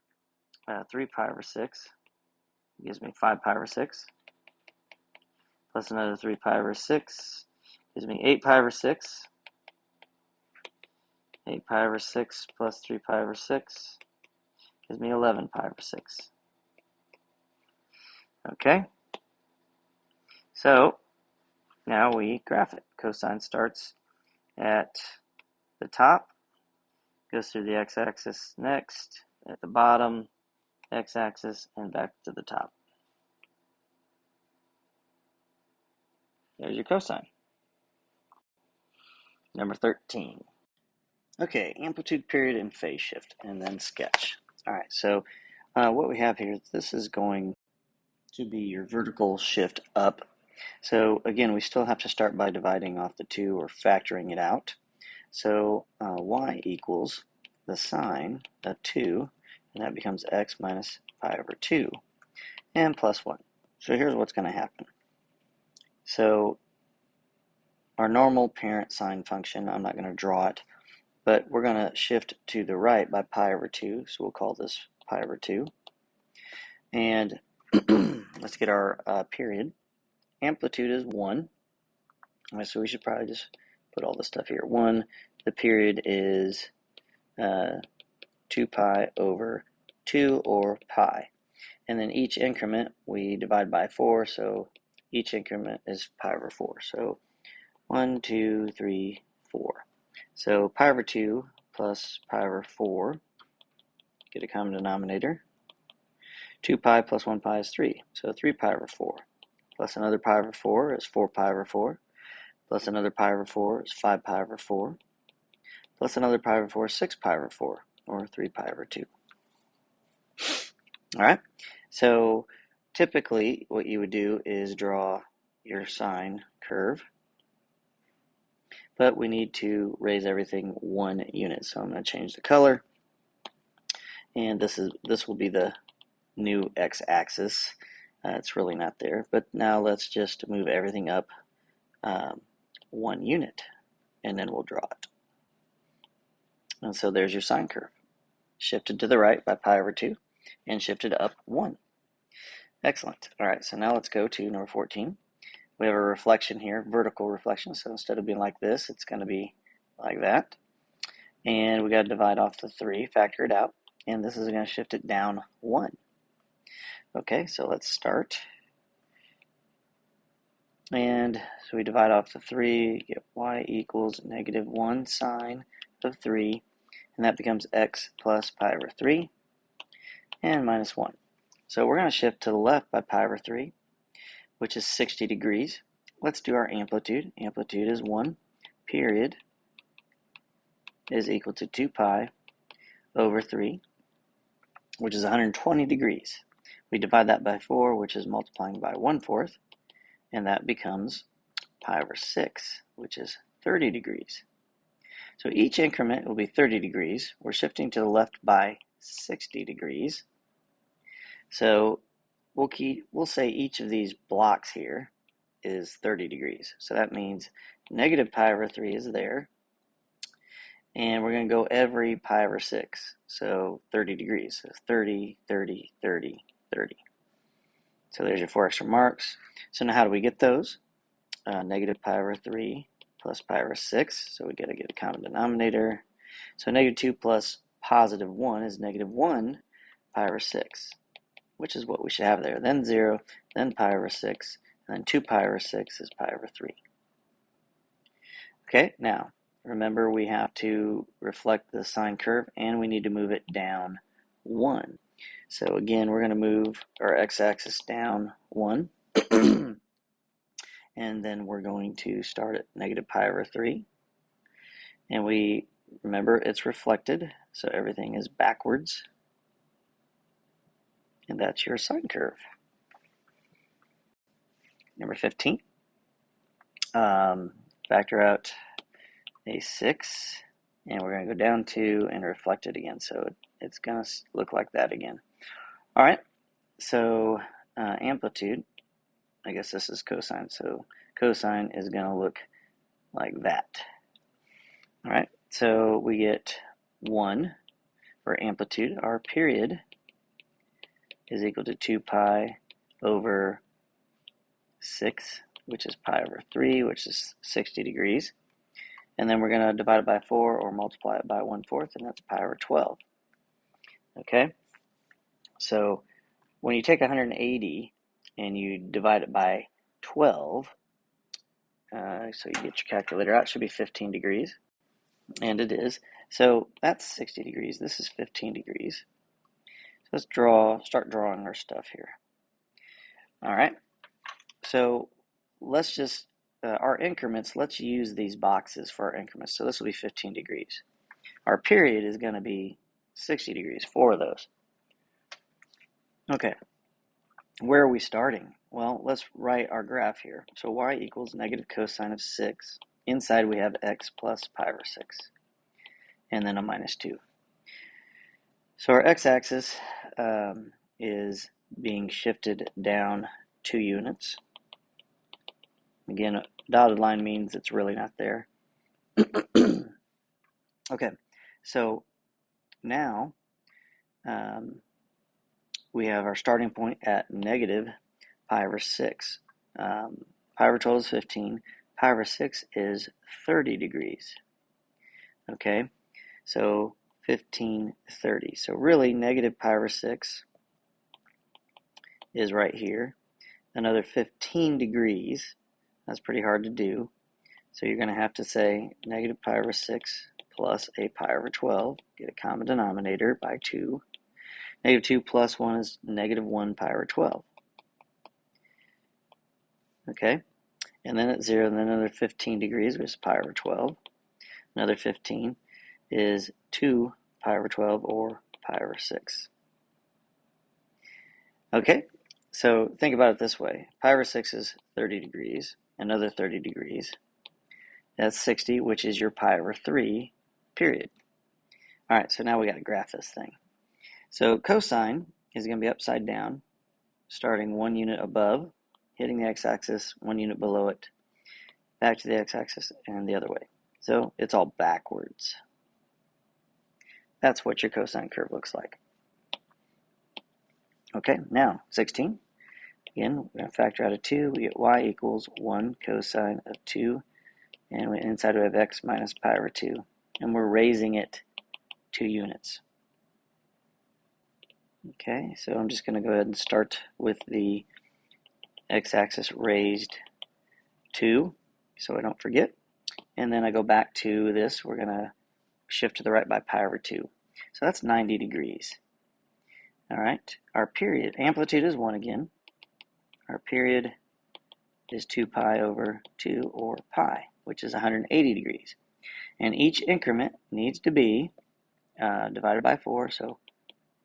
3 pi over 6 gives me 5 pi over 6. Plus another 3 pi over 6 gives me 8 pi over 6. 8 pi over 6 plus 3 pi over 6 gives me 11 pi over 6. Okay, so now we graph it. Cosine starts at the top, goes through the x-axis next, at the bottom, x-axis, and back to the top. There's your cosine. Number 13. Okay, amplitude, period, and phase shift, and then sketch. All right, so what we have here, this is going to be your vertical shift up. So again, we still have to start by dividing off the 2 or factoring it out. So y equals the sine of 2, and that becomes x minus pi over 2, and plus 1. So here's what's going to happen. So our normal parent sine function, I'm not going to draw it, but we're going to shift to the right by pi over 2, so we'll call this pi over 2. And let's get our period. Amplitude is 1. Right, so we should probably just put all this stuff here. 1, the period is 2 pi over 2, or pi. And then each increment we divide by 4, so each increment is pi over 4. So 1, 2, 3, 4. So pi over 2 plus pi over 4, get a common denominator. 2 pi plus 1 pi is 3, so 3 pi over 4. Plus another pi over 4 is 4 pi over 4. Plus another pi over 4 is 5 pi over 4. Plus another pi over 4 is 6 pi over 4, or 3 pi over 2. All right, so typically what you would do is draw your sine curve, but we need to raise everything 1 unit. So I'm going to change the color, and this will be the new x-axis. It's really not there, but now let's just move everything up 1 unit, and then we'll draw it. And so there's your sine curve, shifted to the right by pi over 2, and shifted up 1. Excellent. All right, so now let's go to number 14. We have a reflection here, vertical reflection, so instead of being like this, it's going to be like that. And we got to divide off the 3, factor it out, and this is going to shift it down 1. Okay, so let's start. And so we divide off the 3, get y equals negative 1 sine of 3, and that becomes x plus pi over 3, and minus 1. So we're going to shift to the left by pi over 3, which is 60 degrees. Let's do our amplitude. Amplitude is 1 period is equal to 2 pi over 3, which is 120 degrees. We divide that by 4, which is multiplying by 1/4, and that becomes pi over 6, which is 30 degrees. So each increment will be 30 degrees. We're shifting to the left by 60 degrees. So we'll say each of these blocks here is 30 degrees. So that means negative pi over 3 is there. And we're going to go every pi over 6. So 30 degrees. So 30, 30, 30, 30. So there's your 4 extra marks. So now how do we get those? Negative pi over 3 plus pi over 6. So we got to get a common denominator. So negative 2 plus positive 1 is negative 1 pi over 6, which is what we should have there. Then 0, then pi over 6, and then 2 pi over 6 is pi over 3. Okay, now remember we have to reflect the sine curve and we need to move it down 1. So again, we're going to move our x-axis down 1. And then we're going to start at negative pi over 3. And we remember it's reflected, so everything is backwards. And that's your sine curve. Number 15. Factor out a 6, and we're going to go down 2 and reflect it again. So it's going to look like that again. All right, so amplitude, I guess this is cosine. So cosine is going to look like that. All right, so we get 1 for amplitude. Our period is equal to 2 pi over 6, which is pi over 3, which is 60 degrees. And then we're going to divide it by 4 or multiply it by 1/4, and that's pi over 12. Okay? So when you take 180 and you divide it by 12, so you get your calculator out, it should be 15 degrees. And it is. So that's 60 degrees. This is 15 degrees. So let's start drawing our stuff here. All right. So let's just, our increments, let's use these boxes for our increments. So this will be 15 degrees. Our period is going to be 60 degrees, 4 of those. Okay, where are we starting? Well, let's write our graph here. So y equals negative cosine of 6. Inside we have x plus pi over 6, and then a minus 2. So our x-axis is being shifted down 2 units. Again, a dotted line means it's really not there. Okay, so now we have our starting point at negative pi over 6. Pi over 12 is 15. Pi over 6 is 30 degrees. Okay, so 15, 30. So really, negative pi over 6 is right here. Another 15 degrees. That's pretty hard to do. So you're going to have to say negative pi over 6 plus a pi over 12. Get a common denominator by 2. Negative 2 plus 1 is negative 1 pi over 12. Okay? And then at 0, and then another 15 degrees, which is pi over 12. Another 15 is 2 pi over 12, or pi over 6. Okay? So think about it this way. Pi over 6 is 30 degrees. Another 30 degrees. That's 60, which is your pi over 3, period. All right, so now we got to graph this thing. So cosine is going to be upside down, starting 1 unit above, hitting the x-axis, 1 unit below it, back to the x-axis, and the other way. So it's all backwards. That's what your cosine curve looks like. Okay, now 16. Again, we're going to factor out a 2. We get y equals 1 cosine of 2. And inside we have x minus pi over 2. and we're raising it 2 units. Okay, so I'm just going to go ahead and start with the x-axis raised 2, so I don't forget. And then I go back to this. We're going to shift to the right by pi over 2. So that's 90 degrees. All right, our period, amplitude is 1 again. Our period is 2 pi over 2, or pi, which is 180 degrees. And each increment needs to be divided by 4, so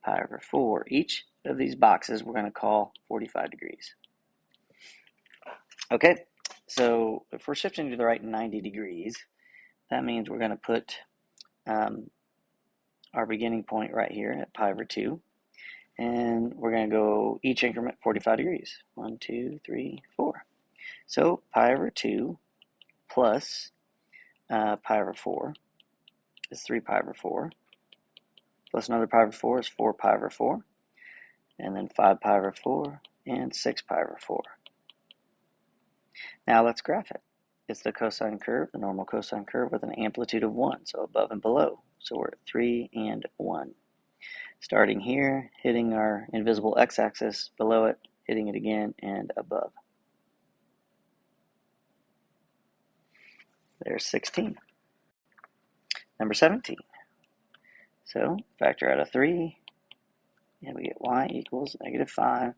pi over 4. Each of these boxes we're going to call 45 degrees. Okay, so if we're shifting to the right 90 degrees, that means we're going to put our beginning point right here at pi over 2. And we're going to go each increment 45 degrees. 1, 2, 3, 4. So pi over 2 plus pi over 4 is 3 pi over 4. Plus another pi over 4 is 4 pi over 4. And then 5 pi over 4 and 6 pi over 4. Now let's graph it. It's the cosine curve, the normal cosine curve with an amplitude of 1, so above and below. So we're at 3 and 1. Starting here, hitting our invisible x-axis, below it, hitting it again, and above. There's 16. Number 17. So factor out of 3, and we get y equals negative 5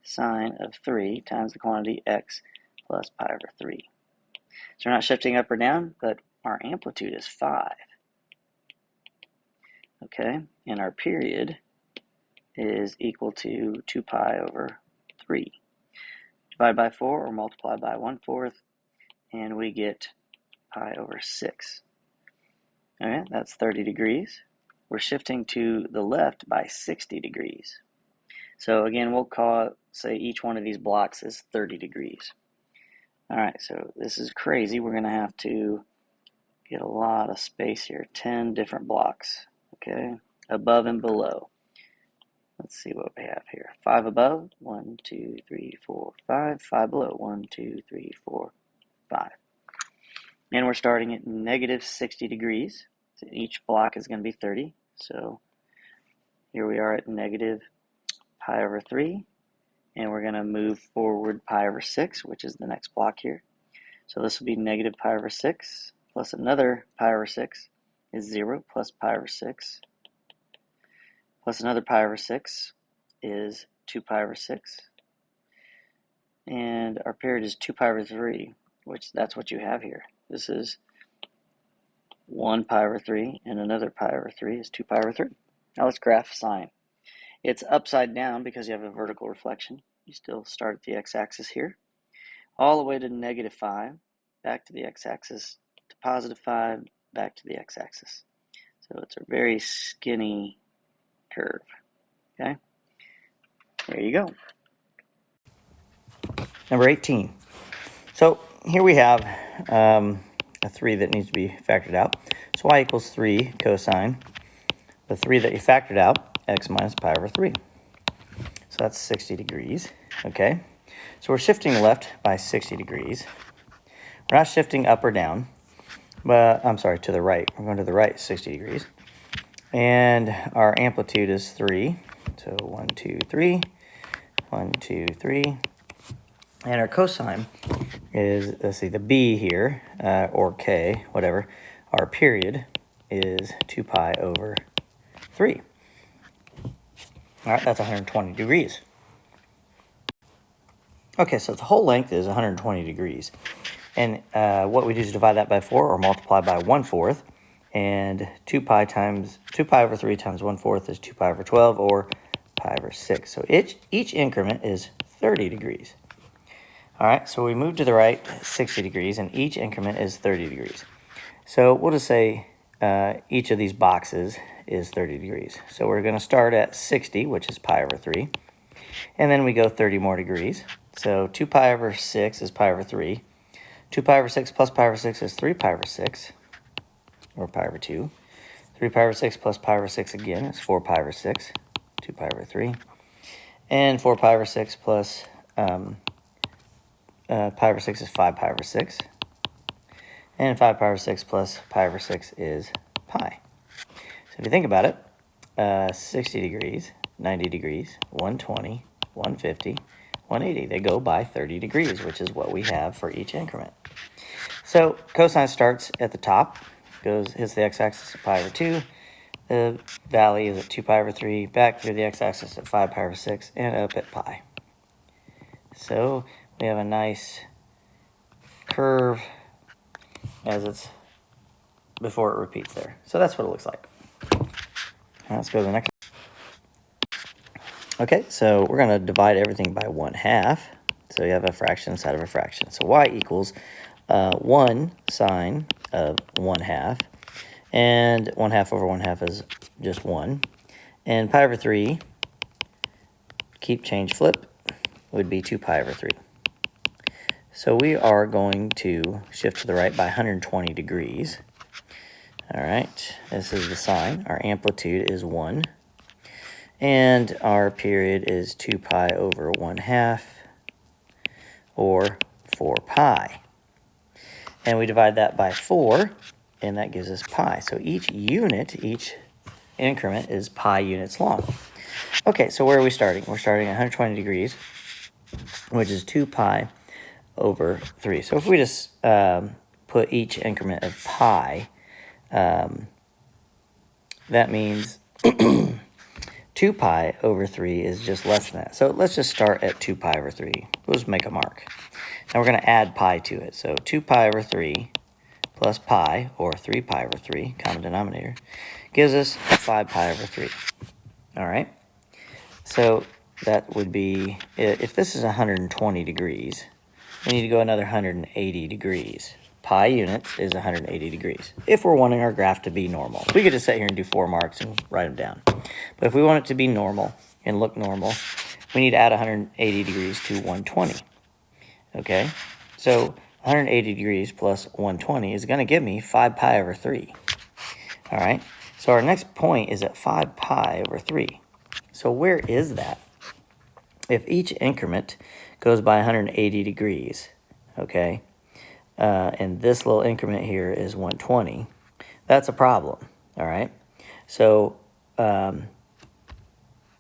sine of 3 times the quantity x plus pi over 3. So we're not shifting up or down, but our amplitude is 5. Okay, and our period is equal to 2 pi over 3. Divide by 4 or multiply by 1/4, and we get pi over 6. Okay, that's 30 degrees. We're shifting to the left by 60 degrees. So again, we'll say each one of these blocks is 30 degrees. All right, so this is crazy. We're going to have to get a lot of space here. 10 different blocks, okay, above and below. Let's see what we have here. 5 above, 1, 2, 3, 4, 5. 5 below, 1, 2, 3, 4, 5. And we're starting at negative 60 degrees. So each block is going to be 30. So here we are at negative pi over 3. And we're going to move forward pi over 6, which is the next block here. So this will be negative pi over 6 plus another pi over 6 is 0, plus pi over 6 plus another pi over 6 is 2 pi over 6. And our period is 2 pi over 3, which that's what you have here. This is 1 pi over 3, and another pi over 3 is 2 pi over 3. Now let's graph sine. It's upside down because you have a vertical reflection. You still start at the x-axis here, all the way to negative 5, back to the x-axis, to positive 5, back to the x-axis. So it's a very skinny curve. Okay, there you go. Number 18. So here we have a 3 that needs to be factored out. So y equals 3 cosine the 3 that you factored out, x minus pi over 3. So that's 60 degrees, okay? So we're shifting left by 60 degrees. We're not shifting up or down, but I'm sorry, to the right. We're going to the right 60 degrees. And our amplitude is 3. So 1, 2, 3, 1, 2, 3. And our cosine is, let's see, the b here, or k, whatever. Our period is 2 pi over 3. All right, that's 120 degrees. Okay, so the whole length is 120 degrees. And what we do is divide that by 4 or multiply by 1/4. And 2 pi over 3 times 1/4 is 2 pi over 12, or pi over 6. So each increment is 30 degrees. All right, so we move to the right 60 degrees, and each increment is 30 degrees. So we'll just say each of these boxes is 30 degrees. So we're going to start at 60, which is pi over 3. And then we go 30 more degrees. So 2 pi over 6 is pi over 3. 2 pi over 6 plus pi over 6 is 3 pi over 6, or pi over 2. 3 pi over 6 plus pi over 6 again is 4 pi over 6, 2 pi over 3. And 4 pi over 6 plus pi over 6 is 5 pi over 6. And 5 pi over 6 plus pi over 6 is pi pi. So if you think about it, 60 degrees, 90 degrees, 120, 150, 180. They go by 30 degrees, which is what we have for each increment. So cosine starts at the top, hits the x-axis at pi over 2. The valley is at 2 pi over 3, back through the x-axis at 5 pi over 6, and up at pi. So we have a nice curve as it's before it repeats there. So that's what it looks like. Now let's go to the next. Okay, so we're going to divide everything by 1/2. So you have a fraction inside of a fraction. So y equals 1 sine of 1/2. And 1/2 over 1/2 is just 1. And pi over 3, keep, change, flip, would be 2 pi over 3. So we are going to shift to the right by 120 degrees. All right, this is the sine. Our amplitude is 1. And our period is 2 pi over 1/2, or 4 pi. And we divide that by 4, and that gives us pi. So each unit, each increment is pi units long. Okay, so where are we starting? We're starting at 120 degrees, which is 2 pi over 3. So if we just put each increment of pi, that means 2 pi over 3 is just less than that. So let's just start at 2 pi over 3. We'll just make a mark. Now we're going to add pi to it. So 2 pi over 3 plus pi, or 3 pi over 3, common denominator, gives us 5 pi over 3. All right? So that would be, if this is 120 degrees, we need to go another 180 degrees. Pi units is 180 degrees, if we're wanting our graph to be normal. We could just sit here and do 4 marks and write them down. But if we want it to be normal and look normal, we need to add 180 degrees to 120. Okay? So 180 degrees plus 120 is going to give me 5 pi over 3. All right? So our next point is at 5 pi over 3. So where is that? If each increment goes by 180 degrees, okay, and this little increment here is 120, that's a problem, all right? So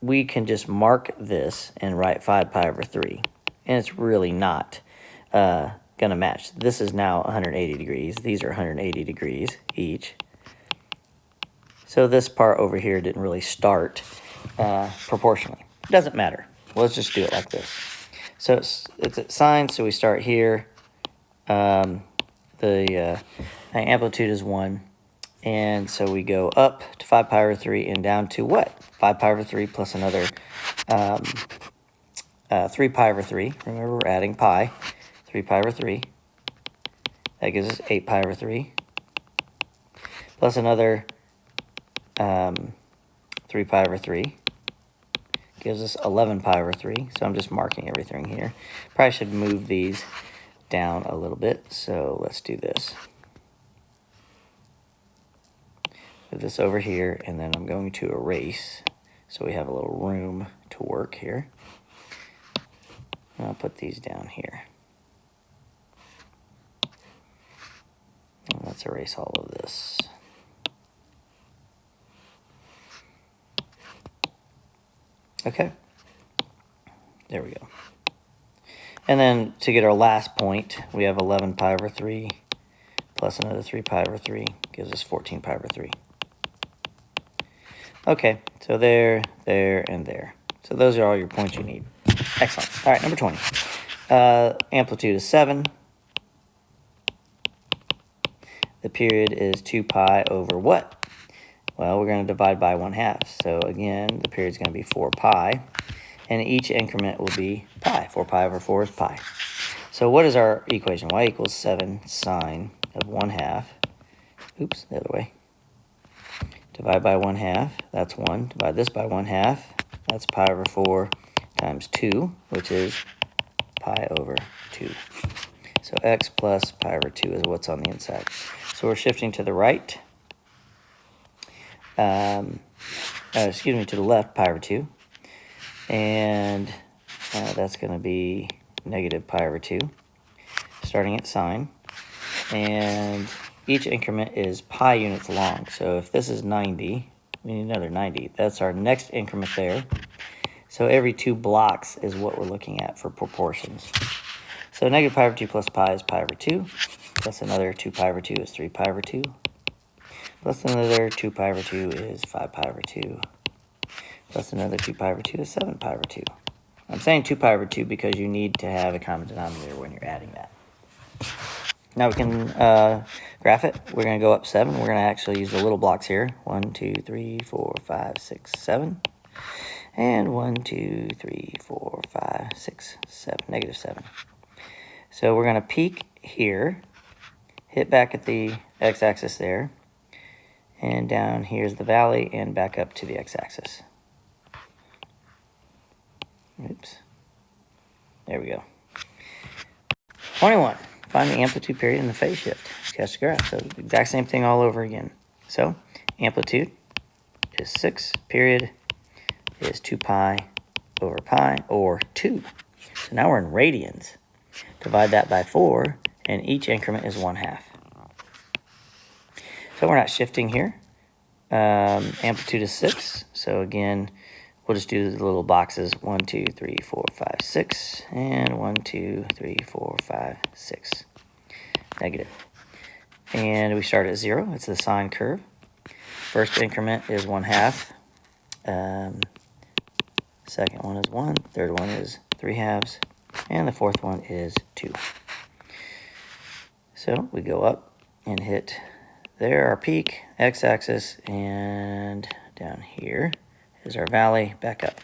we can just mark this and write 5 pi over 3, and it's really not going to match. This is now 180 degrees. These are 180 degrees each. So this part over here didn't really start proportionally. It doesn't matter. Let's just do it like this. So it's at sine, so we start here. The amplitude is 1. And so we go up to 5 pi over 3 and down to what? 5 pi over 3 plus another 3 pi over 3. Remember, we're adding pi. 3 pi over 3. That gives us 8 pi over 3. Plus another 3 pi over 3. Gives us 11 pi over 3. So I'm just marking everything here. Probably should move these down a little bit. So let's do this. Put this over here, and then I'm going to erase so we have a little room to work here. And I'll put these down here. And let's erase all of this. Okay, there we go. And then to get our last point, we have 11 pi over 3 plus another 3 pi over 3 gives us 14 pi over 3. Okay, so there, and there. So those are all your points you need. Excellent. All right, number 20. Amplitude is 7. The period is 2 pi over what? Well, we're going to divide by 1/2. So again, the period is going to be 4 pi. And each increment will be pi. 4 pi over 4 is pi. So what is our equation? Y equals 7 sine of 1/2. Oops, the other way. Divide by 1/2, that's 1. Divide this by 1/2, that's pi over 4 times 2, which is pi over 2. So x plus pi over 2 is what's on the inside. So we're shifting to the right. To the left, pi over 2. And that's going to be negative pi over 2, starting at sine. And each increment is pi units long. So if this is 90, we need another 90. That's our next increment there. So every 2 blocks is what we're looking at for proportions. So negative pi over 2 plus pi is pi over 2. Plus another 2 pi over 2 is 3 pi over 2. Plus another 2 pi over 2 is 5 pi over 2. Plus another 2 pi over 2 is 7 pi over 2. I'm saying 2 pi over 2 because you need to have a common denominator when you're adding that. Now we can graph it. We're going to go up 7. We're going to actually use the little blocks here. 1, 2, 3, 4, 5, 6, 7. And 1, 2, 3, 4, 5, 6, 7, negative 7. So we're going to peak here, hit back at the x-axis there, and down here's the valley, and back up to the x-axis. Oops. There we go. 21. Find the amplitude, period, and the phase shift. Sketch the graph. So the exact same thing all over again. So amplitude is 6, period is 2 pi over pi, or 2. So now we're in radians. Divide that by 4, and each increment is 1/2. So we're not shifting here. Amplitude is 6. So again, we'll just do the little boxes. 1, 2, 3, 4, 5, 6. And 1, 2, 3, 4, 5, 6. Negative. And we start at 0. It's the sine curve. First increment is 1/2. Second one is 1. Third one is 3/2. And the fourth one is 2. So we go up and hit there, our peak, x-axis, and down here is our valley, back up.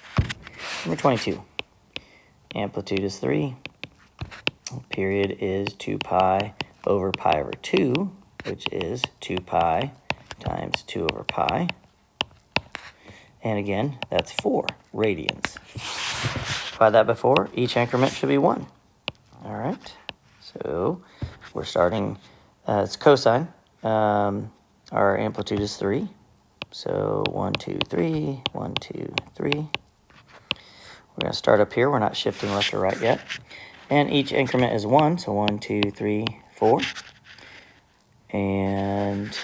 Number 22. Amplitude is 3. Period is 2 pi over pi over 2, which is 2 pi times 2 over pi. And again, that's 4 radians. Divide that by 4, each increment should be 1. All right, so we're starting, it's cosine. Our amplitude is 3. So 1, 2, 3, 1, 2, 3. We're going to start up here. We're not shifting left or right yet. And each increment is 1. So 1, 2, 3, 4. And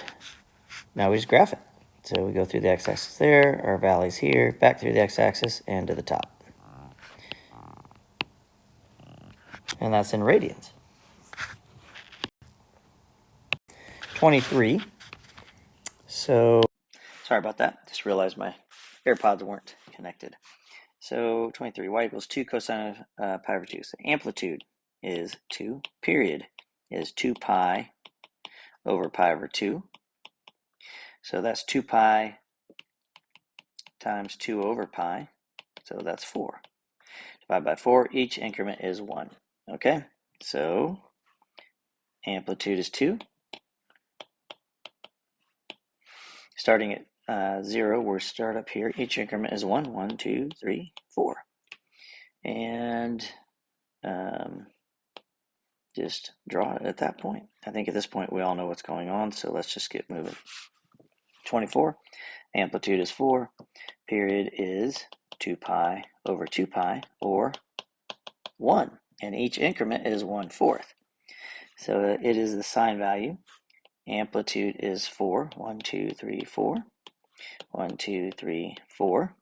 now we just graph it. So we go through the x-axis there, our valley's here, back through the x-axis, and to the top. And that's in radians. 23. So, sorry about that. Just realized my AirPods weren't connected. So 23, y equals 2 cosine of pi over 2. So amplitude is 2, period is 2 pi over pi over 2. So that's 2 pi times 2 over pi. So that's 4. Divide by 4, each increment is 1. Okay, so amplitude is 2. Starting at 0, we'll start up here. Each increment is 1. 1, 2, 3, 4. And just draw it at that point. I think at this point we all know what's going on, so let's just get moving. 24, amplitude is 4, period is 2 pi over 2 pi, or 1, and each increment is 1/4. So it is the sine value. Amplitude is 4, 1, 2, 3, 4, 1, 2, 3, 4.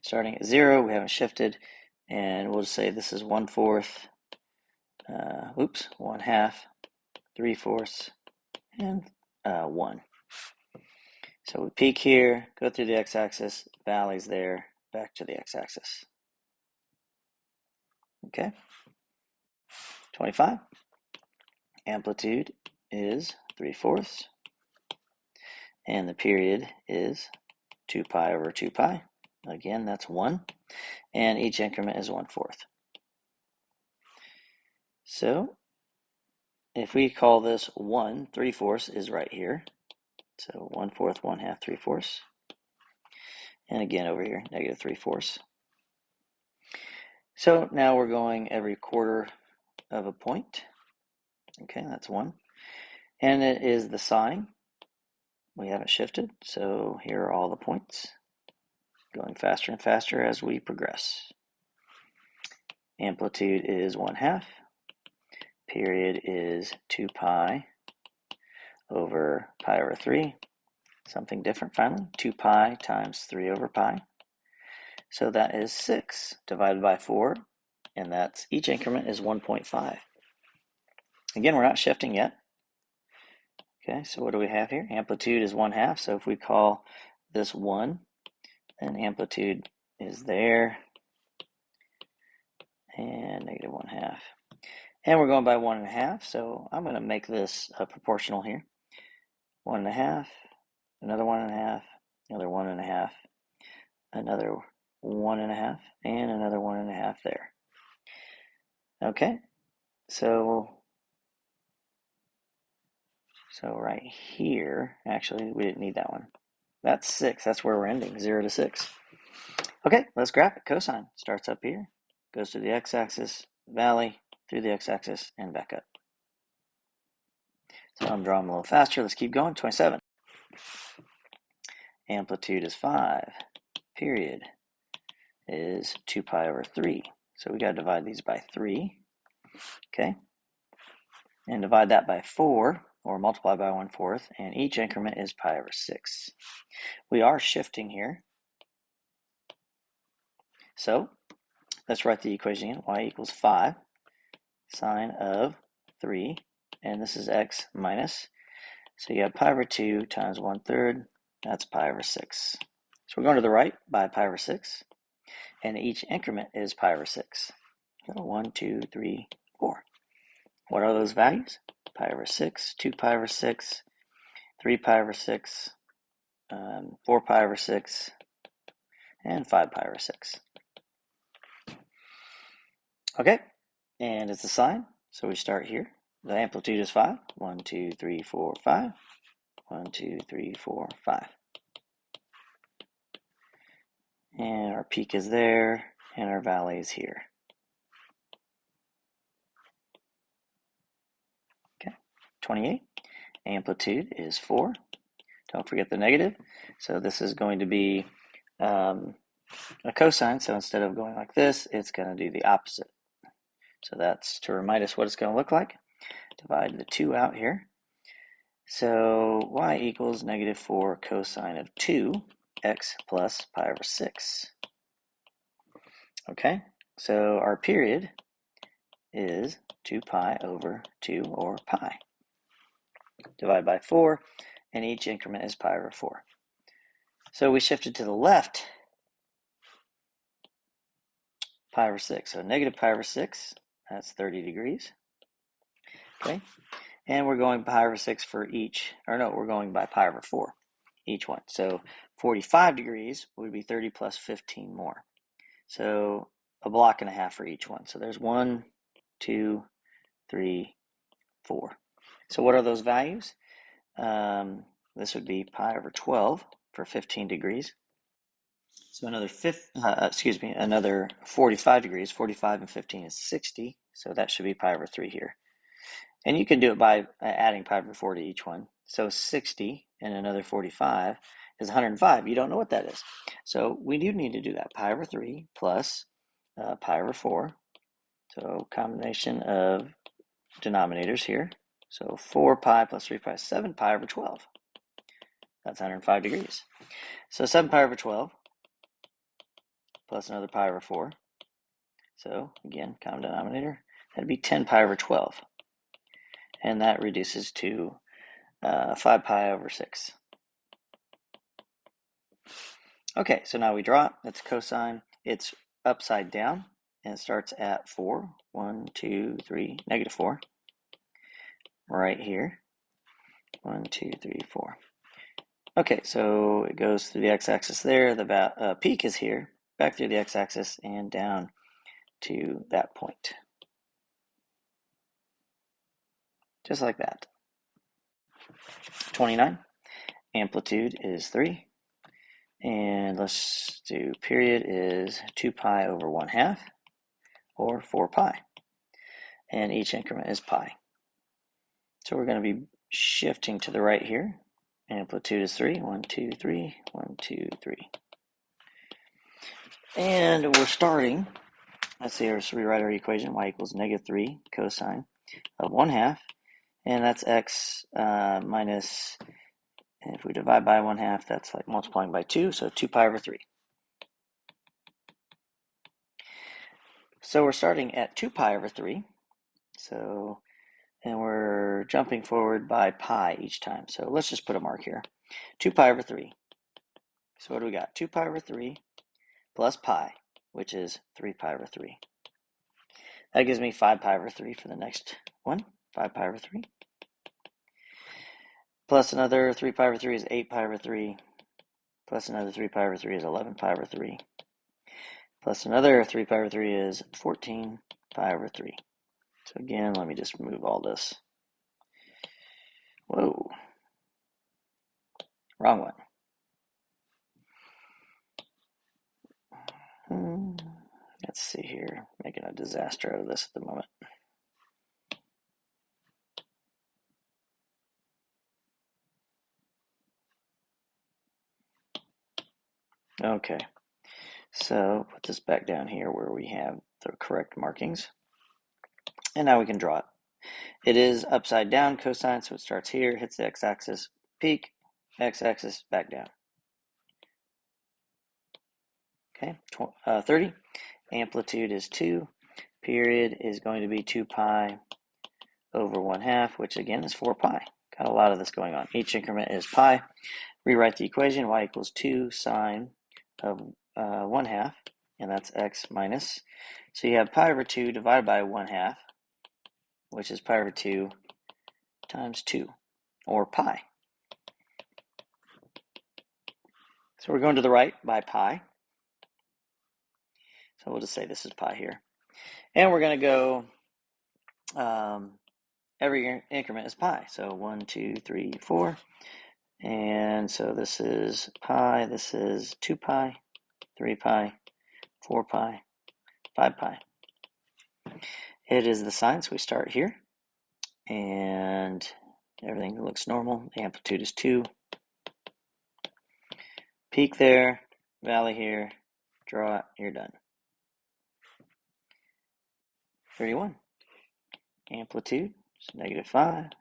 Starting at 0, we haven't shifted, and we'll just say this is 1/4, 1/2, 3/4, and 1. So we peak here, go through the x-axis, valley's there, back to the x-axis. Okay. 25. Amplitude is 3/4, and the period is 2 pi over 2 pi. Again, that's 1, and each increment is 1/4. So if we call this 1, 3/4 is right here. So 1/4, 1/2, 3/4. And again over here, negative 3/4. So now we're going every quarter of a point. Okay, that's 1. And it is the sine. We haven't shifted, so here are all the points. Going faster and faster as we progress. Amplitude is 1/2. Period is 2 pi over pi over 3. Something different finally, 2 pi times 3 over pi. So that is 6 divided by 4, and that's each increment is 1.5. Again, we're not shifting yet. Okay, so what do we have here? Amplitude is 1/2, so if we call this 1, then amplitude is there, and negative 1/2. And we're going by 1.5, so I'm going to make this proportional here. 1.5, another 1.5, another 1.5, another 1.5, and another 1.5 there. Okay, so right here, actually, we didn't need that one. That's 6. That's where we're ending, 0 to 6. Okay, let's graph it. Cosine starts up here, goes to the x-axis, valley, through the x-axis, and back up. So I'm drawing a little faster. Let's keep going. 27. Amplitude is 5. Period is 2 pi over 3. So we got to divide these by 3. Okay. And divide that by 4, or multiply by 1/4, and each increment is pi over 6. We are shifting here. So let's write the equation again. Y equals 5 sine of 3, and this is x minus. So you have pi over 2 times 1/3, that's pi over 6. So we're going to the right by pi over 6, and each increment is pi over 6. So 1, 2, 3, 4. What are those values? Pi over 6, 2 pi over 6, 3 pi over 6, 4 pi over 6, and 5 pi over 6. Okay, and it's a sine, so we start here. The amplitude is 5. 1, 2, 3, 4, 5. 1, 2, 3, 4, 5. And our peak is there, and our valley is here. Okay, 28. Amplitude is 4. Don't forget the negative. So this is going to be a cosine. So instead of going like this, it's going to do the opposite. So that's to remind us what it's going to look like. Divide the 2 out here. So y equals negative 4 cosine of 2x plus pi over 6. Okay, so our period is 2 pi over 2, or pi. Divide by 4, and each increment is pi over 4. So we shifted to the left, pi over 6. So negative pi over 6, that's 30 degrees. Okay, and we're going pi over 6 for each, or no, we're going by pi over 4, each one. So 45 degrees would be 30 plus 15 more. So a block and a half for each one. So there's 1, 2, 3, 4. So what are those values? This would be pi over 12 for 15 degrees. So another 45 degrees. 45 and 15 is 60. So that should be pi over 3 here. And you can do it by adding pi over 4 to each one. So 60 and another 45 is 105. You don't know what that is. So we do need to do that. Pi over 3 plus pi over 4. So combination of denominators here. So 4 pi plus 3 pi is 7 pi over 12. That's 105 degrees. So 7 pi over 12 plus another pi over 4. So again, common denominator. That'd be 10 pi over 12. And that reduces to 5 pi over 6. Okay, so now we draw it. That's cosine. It's upside down, and it starts at 4. 1, 2, 3, negative 4. Right here. 1, 2, 3, 4. Okay, so it goes through the x-axis there. The peak is here, back through the x-axis, and down to that point. Just like that. 29. Amplitude is 3. And let's do period is 2 pi over 1/2, or 4 pi. And each increment is pi. So we're going to be shifting to the right here. Amplitude is 3. 1, 2, 3. 1, 2, 3. And we're starting. Let's rewrite our equation. Y equals negative 3 cosine of 1/2. and that's x minus, and if we divide by 1/2, that's like multiplying by 2, so 2 pi over 3. So we're starting at 2 pi over 3, so, and we're jumping forward by pi each time. So let's just put a mark here. 2 pi over 3. So what do we got? 2 pi over 3 plus pi, which is 3 pi over 3. That gives me 5 pi over 3 for the next one. 5 pi over 3. Plus another 3 pi over 3 is 8 pi over 3. Plus another 3 pi over 3 is 11 pi over 3. Plus another 3 pi over 3 is 14 pi over 3. So again, let me just move all this. Whoa. Wrong one. Let's see here. Making a disaster out of this at the moment. Okay. So put this back down here where we have the correct markings. And now we can draw it. It is upside down cosine, so it starts here, hits the x-axis, peak, x-axis, back down. Okay, 30. Amplitude is 2. Period is going to be 2 pi over 1/2, which again is 4 pi. Got a lot of this going on. Each increment is pi. Rewrite the equation, y equals 2 sine of 1/2, and that's x minus. So you have pi over 2 divided by 1/2, which is pi over 2 times 2, or pi. So we're going to the right by pi. So we'll just say this is pi here. And we're going to go, every increment is pi. So 1, 2, 3, 4. And so this is pi, this is 2 pi, 3 pi, 4 pi, 5 pi. It is the sine, so we start here. And everything looks normal. The amplitude is 2. Peak there, valley here, draw it, you're done. 31. Amplitude is -5.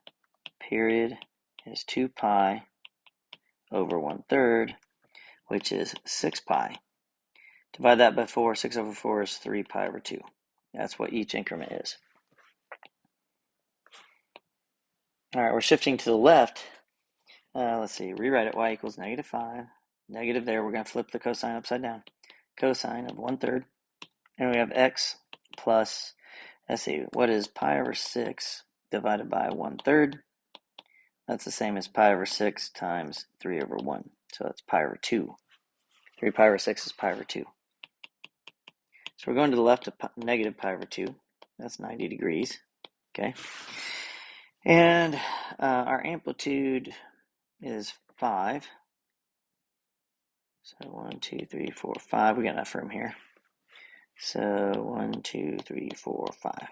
Period is 2 pi over 1/3, which is 6 pi. Divide that by 4. 6 over 4 is 3 pi over 2. That's what each increment is. All right, we're shifting to the left. Let's see, rewrite it, y equals -5. Negative there, we're going to flip the cosine upside down. Cosine of 1/3. And we have x plus, let's see, what is pi over 6 divided by 1/3? That's the same as pi over 6 times 3 over 1. So that's pi over 2. 3 pi over 6 is pi over 2. So we're going to the left of negative pi over 2. That's 90 degrees. Okay. And our amplitude is 5. So 1, 2, 3, 4, 5. We got enough room here. So 1, 2, 3, 4, 5.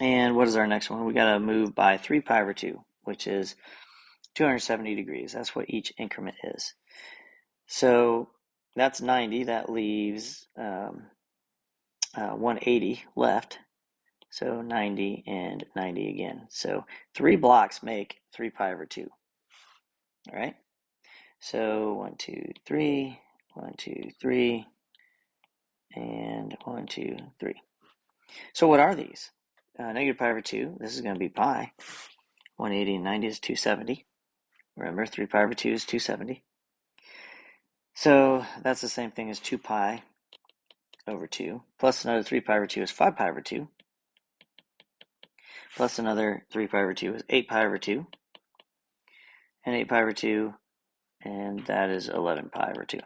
And what is our next one? We got to move by 3 pi over 2, which is 270 degrees. That's what each increment is. So that's 90. That leaves 180 left. So 90 and 90 again. So 3 blocks make 3 pi over 2. All right. So 1, 2, 3, 1, 2, 3, and 1, 2, 3. So what are these? Negative pi over 2, this is going to be pi. 180 and 90 is 270. Remember, 3 pi over 2 is 270. So that's the same thing as 2 pi over 2. Plus another 3 pi over 2 is 5 pi over 2. Plus another 3 pi over 2 is 8 pi over 2. And 8 pi over 2, and that is 11 pi over 2.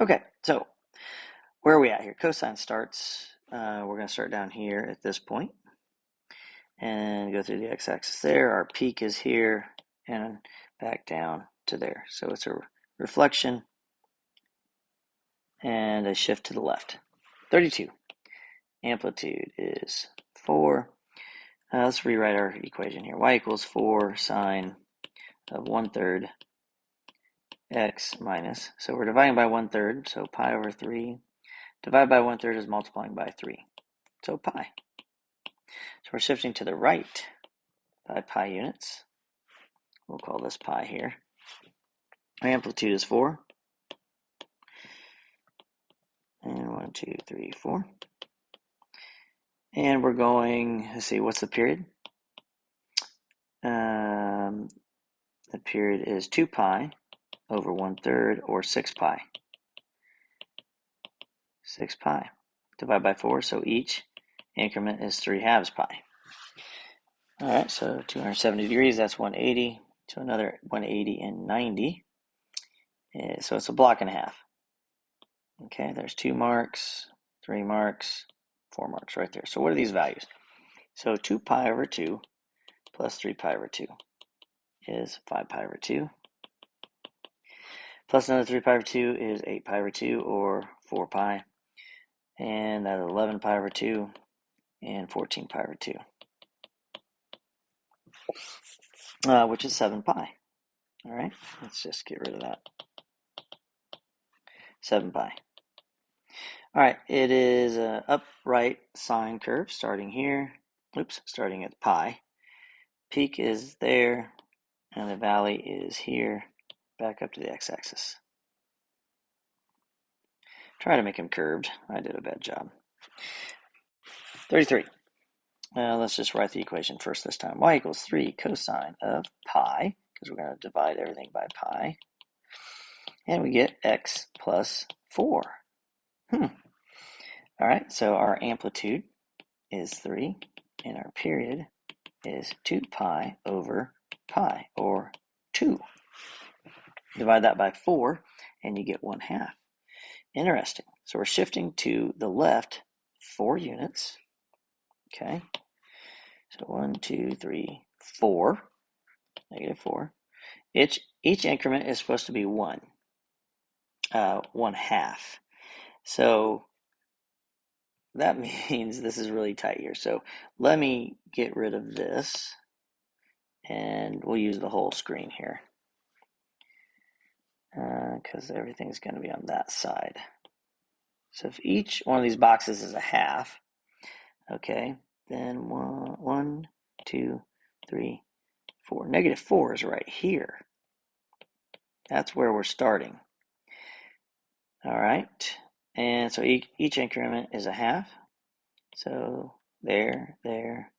Okay, so where are we at here? Cosine starts, we're going to start down here at this point and go through the x-axis there. Our peak is here and back down to there. So it's a reflection and a shift to the left. 32. Amplitude is 4. Let's rewrite our equation here. Y equals 4 sine of 1/3 x minus. So we're dividing by 1/3, so pi over 3. Divided by 1/3 is multiplying by 3. so pi. So we're shifting to the right by pi units. We'll call this pi here. Our amplitude is 4. And 1, 2, 3, 4. And we're going, let's see, what's the period? The period is 2 pi over 1/3, or 6 pi. 6 pi. Divide by 4, so each increment is 3/2 pi. All right, so 270 degrees, that's 180. So another 180 and 90. So it's a block and a half. Okay, there's 2 marks, 3 marks, 4 marks right there. So what are these values? So 2 pi over 2 plus 3 pi over 2 is 5 pi over 2. Plus another 3 pi over 2 is 8 pi over 2, or 4 pi. And that's 11 pi over 2 and 14 pi over 2, which is 7 pi. All right, let's just get rid of that. 7 pi. All right, it is an upright sine curve starting here. Starting at pi. Peak is there, and the valley is here, back up to the x-axis. Try to make them curved. I did a bad job. 33. Let's just write the equation first this time. Y equals 3 cosine of pi, because we're going to divide everything by pi. And we get x plus 4. All right, so our amplitude is 3, and our period is 2 pi over pi, or 2. Divide that by 4, and you get 1/2. Interesting. So we're shifting to the left 4 units. Okay. So 1, 2, 3, 4. -4. Each increment is supposed to be 1. 1/2. So that means this is really tight here. So let me get rid of this, and we'll use the whole screen here, because everything's going to be on that side. So if each one of these boxes is a half, okay, then 1, 2, 3, 4. -4 is right here. That's where we're starting. All right, and so each increment is a half. So there, there,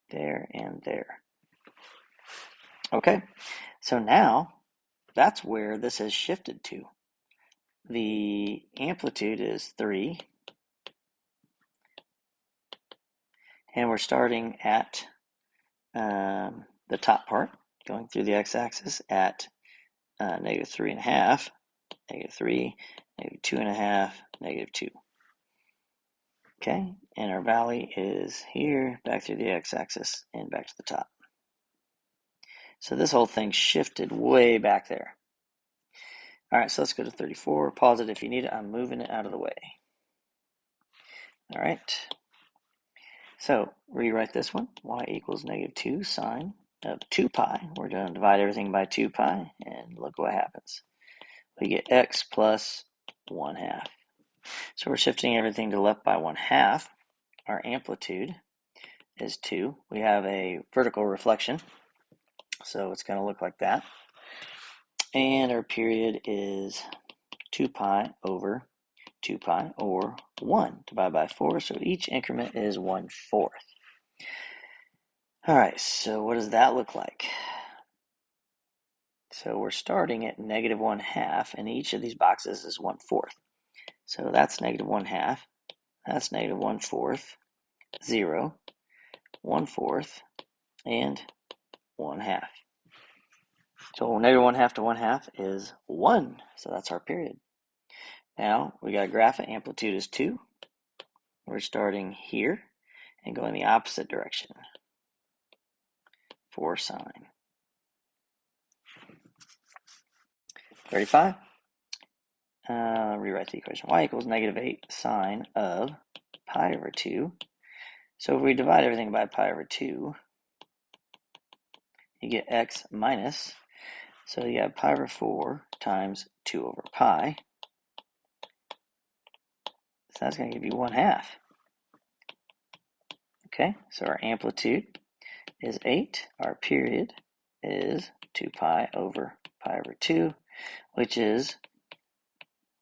there, and there. Okay, so now that's where this has shifted to. The amplitude is 3, and we're starting at the top part, going through the x-axis at -3.5, -3, -2.5, -2. Okay, and our valley is here, back through the x-axis, and back to the top. So this whole thing shifted way back there. All right, so let's go to 34. Pause it if you need it. I'm moving it out of the way. All right. So rewrite this one. Y equals -2 sine of 2 pi. We're going to divide everything by 2 pi, and look what happens. We get x plus 1/2. So we're shifting everything to left by 1/2. Our amplitude is 2. We have a vertical reflection, so it's going to look like that. And our period is 2 pi over 2 pi, or 1 divided by 4. So each increment is 1/4. All right, so what does that look like? So we're starting at -1/2, and each of these boxes is 1/4. So that's -1/2. That's -1/4, 0, 1/4, and 1/2. So -1/2 to 1/2 is 1. So that's our period. Now we got a graph of amplitude is 2. We're starting here and going the opposite direction for sine. 35. Rewrite the equation. Y equals -8 sine of pi over 2. So if we divide everything by pi over 2, you get x minus. So you have pi over 4 times 2 over pi. So that's going to give you 1/2. Okay, so our amplitude is 8. Our period is 2 pi over pi over 2, which is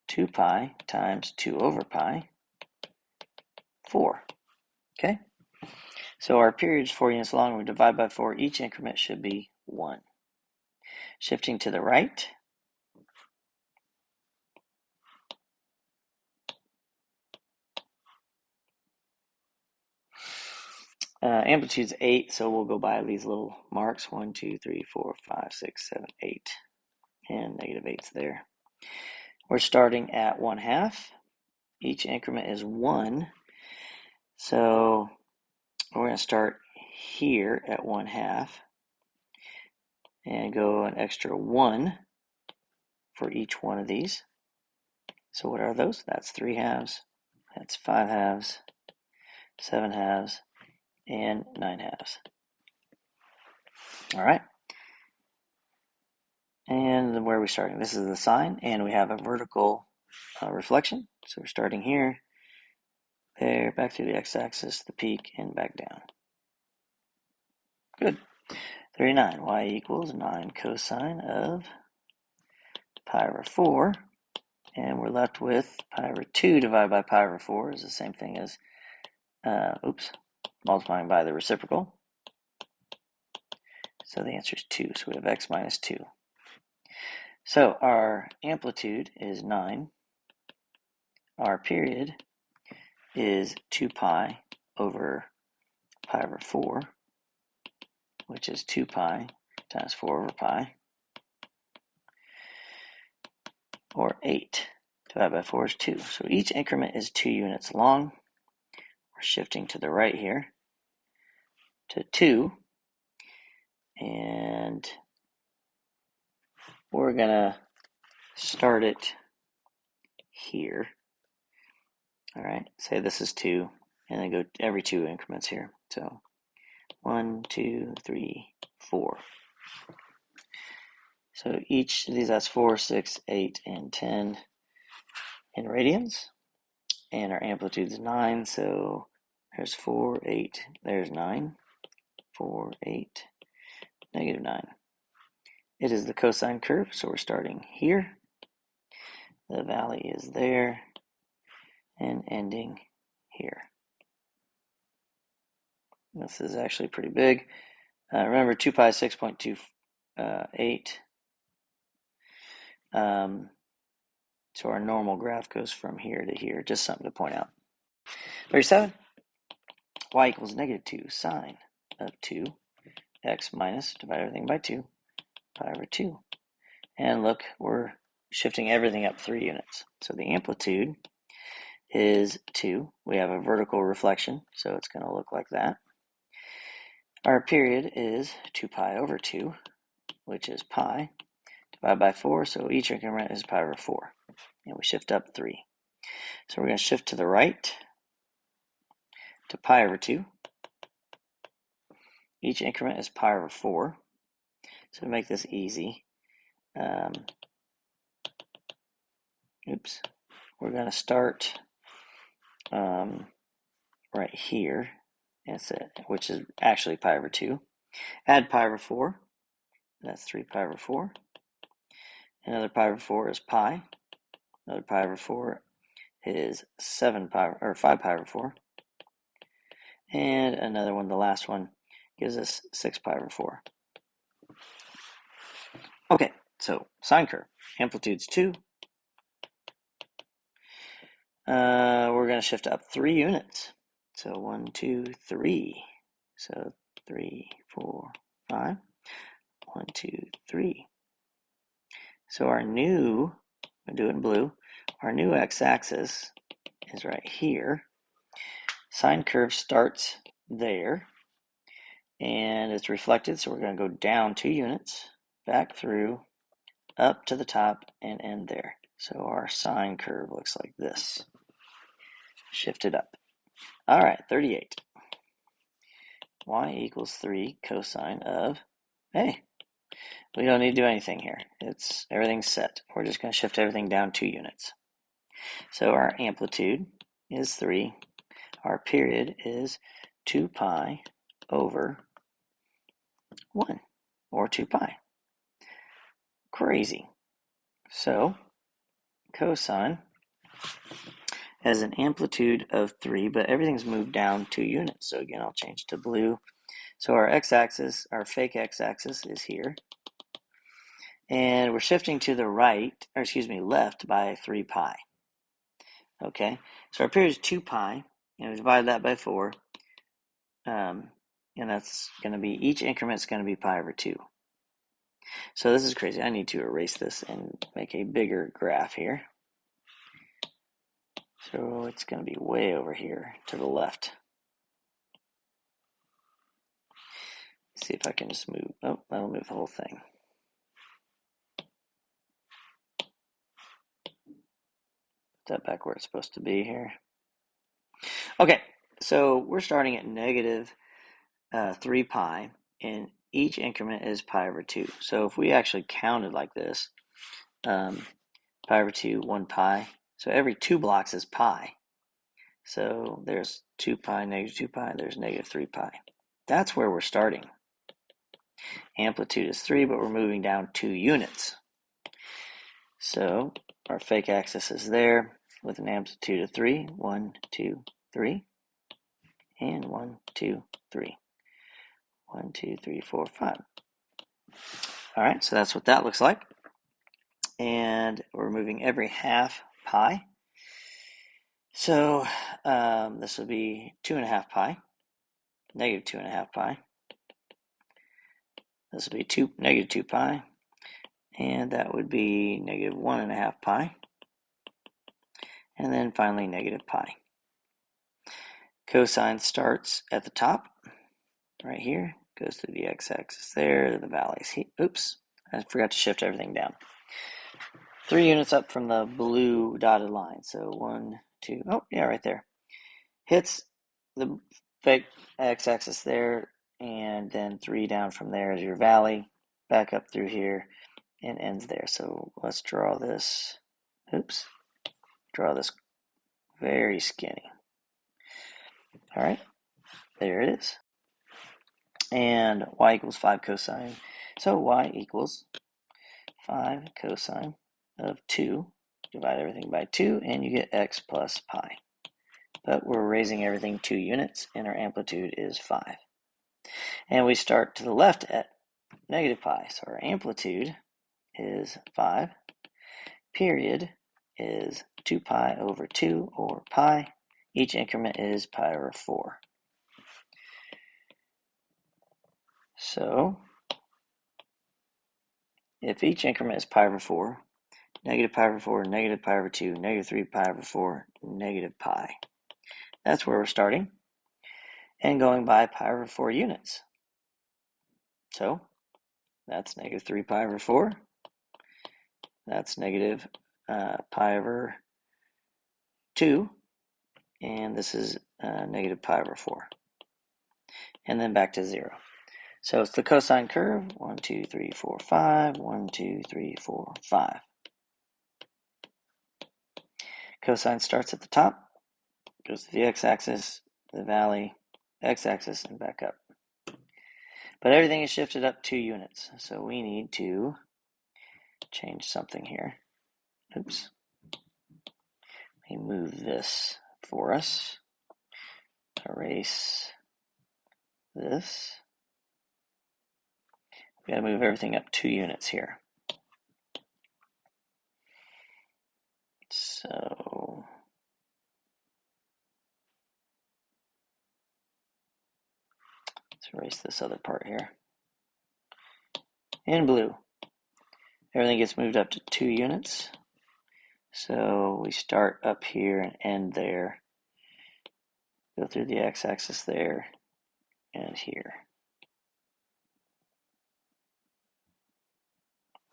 2 pi times 2 over pi, 4. Okay, so our period is 4 units long. We divide by 4. Each increment should be 1. Shifting to the right, amplitude's 8, so we'll go by these little marks, 1, 2, 3, 4, 5, 6, 7, 8, and negative 8's there. We're starting at 1/2. Each increment is 1, so we're going to start here at 1/2 and go an extra 1 for each one of these. So what are those? That's 3 halves, that's 5 halves, 7 halves, and 9 halves. All right. And where are we starting? This is the sign, and we have a vertical reflection. So we're starting here, there, back through the x-axis, the peak, and back down. Good. 39, y equals 9 cosine of pi over 4. And we're left with pi over 2 divided by pi over 4 is the same thing as, multiplying by the reciprocal. So the answer is 2. So we have x minus 2. So our amplitude is 9. Our period is 2 pi over pi over 4, which is 2 pi times 4 over pi, or 8 divided by 4 is 2. So each increment is 2 units long. We're shifting to the right here to 2, and we're going to start it here. All right, say this is 2, and then go every 2 increments here. So 1, 2, 3, 4. So each of these, that's 4, 6, 8, and 10 in radians. And our amplitude is 9, so there's 4, 8, there's 9, 4, 8, negative 9. It is the cosine curve, so we're starting here. The valley is there, and ending here. This is actually pretty big. Remember, 2 pi is 6.28. So our normal graph goes from here to here. Just something to point out. 37. Y equals negative 2 sine of 2. X minus, divide everything by 2, pi over 2. And look, we're shifting everything up 3 units. So the amplitude is 2. We have a vertical reflection, so it's going to look like that. Our period is 2 pi over 2, which is pi, divided by 4, so each increment is pi over 4. And we shift up 3. So we're going to shift to the right to pi over 2. Each increment is pi over 4. So to make this easy, we're going to start right here, which is actually pi over 2. Add pi over 4, that's 3 pi over 4. Another pi over 4 is pi. Another pi over 4 is 5 pi over 4. And another one, the last one, gives us 6 pi over 4. Okay, so sine curve. Amplitude's 2. We're going to shift up 3 units. So 1, 2, 3. So 3, 4, 5. 1, 2, 3. So our new, I'll do it in blue, our new x-axis is right here. Sine curve starts there, and it's reflected, so we're going to go down 2 units, back through, up to the top, and end there. So our sine curve looks like this. Shift it up. All right, 38. Y equals 3 cosine of, hey, we don't need to do anything here. Everything's set. We're just going to shift everything down 2 units. So our amplitude is 3. Our period is 2 pi over 1, or 2 pi. Crazy. So cosine has an amplitude of 3, but everything's moved down 2 units. So again, I'll change to blue. So our x-axis, our fake x-axis is here. And we're shifting to the right, or excuse me, left by 3 pi. Okay, so our period is 2 pi, and we divide that by 4. And that's going to be, each increment is going to be pi over 2. So this is crazy. I need to erase this and make a bigger graph here. So it's going to be way over here to the left. Let's see if I can just move. Oh, that'll move the whole thing. Put that back where it's supposed to be here. Okay, so we're starting at negative 3 pi, and each increment is pi over 2. So if we actually counted like this, pi over 2, 1 pi. So every 2 blocks is pi. So there's 2 pi, negative 2 pi, there's negative 3 pi. That's where we're starting. Amplitude is 3, but we're moving down 2 units. So our fake axis is there with an amplitude of 3. 1, 2, 3. And 1, 2, 3. 1, 2, 3, 4, 5. All right, so that's what that looks like. And we're moving every half pi. So this will be 2.5 pi, negative 2.5 pi. This will be negative 2 pi, and that would be negative 1.5 pi. And then finally negative pi. Cosine starts at the top, right here, goes through the x-axis there, the valleys. Oops, I forgot to shift everything down. 3 units up from the blue dotted line. So 1, 2, oh yeah, right there. Hits the fake x-axis there, and then 3 down from there is your valley, back up through here, and ends there. So let's draw this. Oops, draw this very skinny. All right, there it is. And y equals 5 cosine. So y equals 5 cosine of 2. Divide everything by 2, and you get x plus pi. But we're raising everything 2 units, and our amplitude is 5. And we start to the left at negative pi. So our amplitude is 5. Period is 2 pi over 2, or pi. Each increment is pi over 4. So if each increment is pi over 4, negative pi over 4, negative pi over 2, negative 3 pi over 4, negative pi. That's where we're starting, and going by pi over 4 units. So that's negative 3 pi over 4. That's negative pi over 2. And this is negative pi over 4. And then back to 0. So it's the cosine curve. 1, 2, 3, 4, 5. 1, 2, 3, 4, 5. Cosine starts at the top, goes to the x-axis, the valley, x-axis, and back up. But everything is shifted up 2 units. So we need to change something here. Oops. Let me move this for us. Erase this. We got to move everything up 2 units here. So let's erase this other part here. In blue, everything gets moved up to 2 units. So we start up here and end there. Go through the x-axis there and here.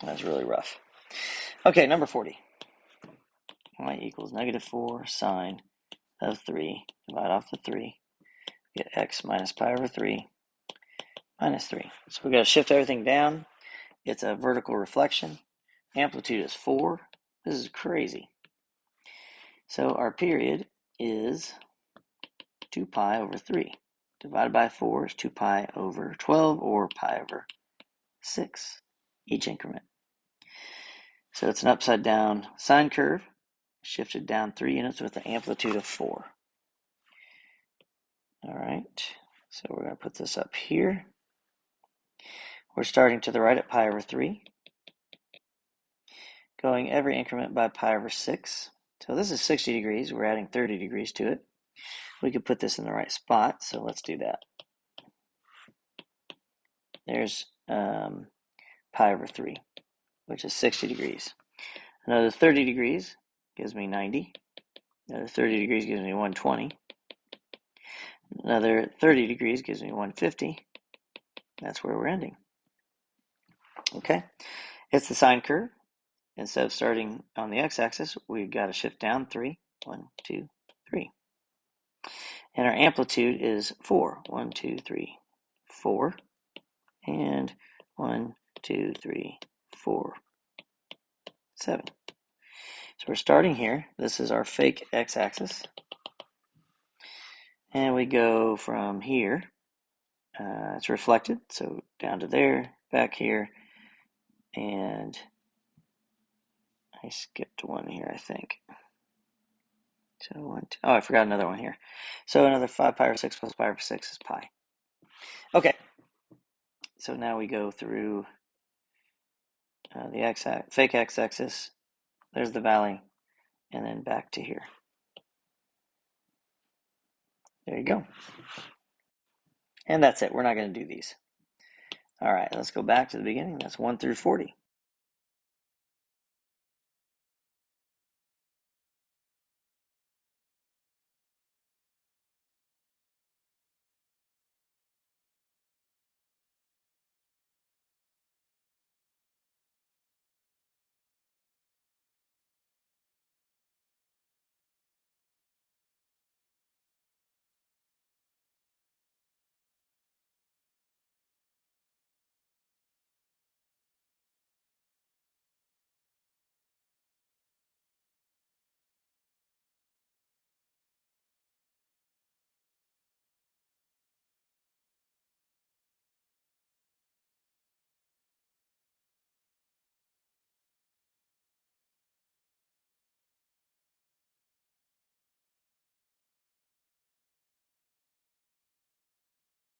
That's really rough. Okay, number 40. Y equals negative 4 sine of 3. Divide off the 3. Get x minus pi over 3 minus 3. So we've got to shift everything down. It's a vertical reflection. Amplitude is 4. This is crazy. So our period is 2 pi over 3. divided by 4 is 2 pi over 12, or pi over 6, each increment. So it's an upside down sine curve, shifted down 3 units with an amplitude of 4. All right, so we're going to put this up here. We're starting to the right at pi over 3, going every increment by pi over 6. So this is 60 degrees. We're adding 30 degrees to it. We could put this in the right spot, so let's do that. There's pi over 3, which is 60 degrees. Another 30 degrees gives me 90. Another 30 degrees gives me 120. Another 30 degrees gives me 150. That's where we're ending. Okay, it's the sine curve. Instead of starting on the x-axis, we've got to shift down 3. 1, 2, 3. And our amplitude is 4. 1, 2, 3, 4. And 1, 2, 3, 4, 7. So we're starting here. This is our fake x-axis. And we go from here. It's reflected, so down to there, back here, and I skipped one here, I think. So 1, 2, oh, I forgot another one here. So another 5 pi over 6 plus pi over 6 is pi. Okay, so now we go through the fake x-axis. There's the valley, and then back to here. There you go. And that's it. We're not going to do these. All right, let's go back to the beginning. That's 1 through 40.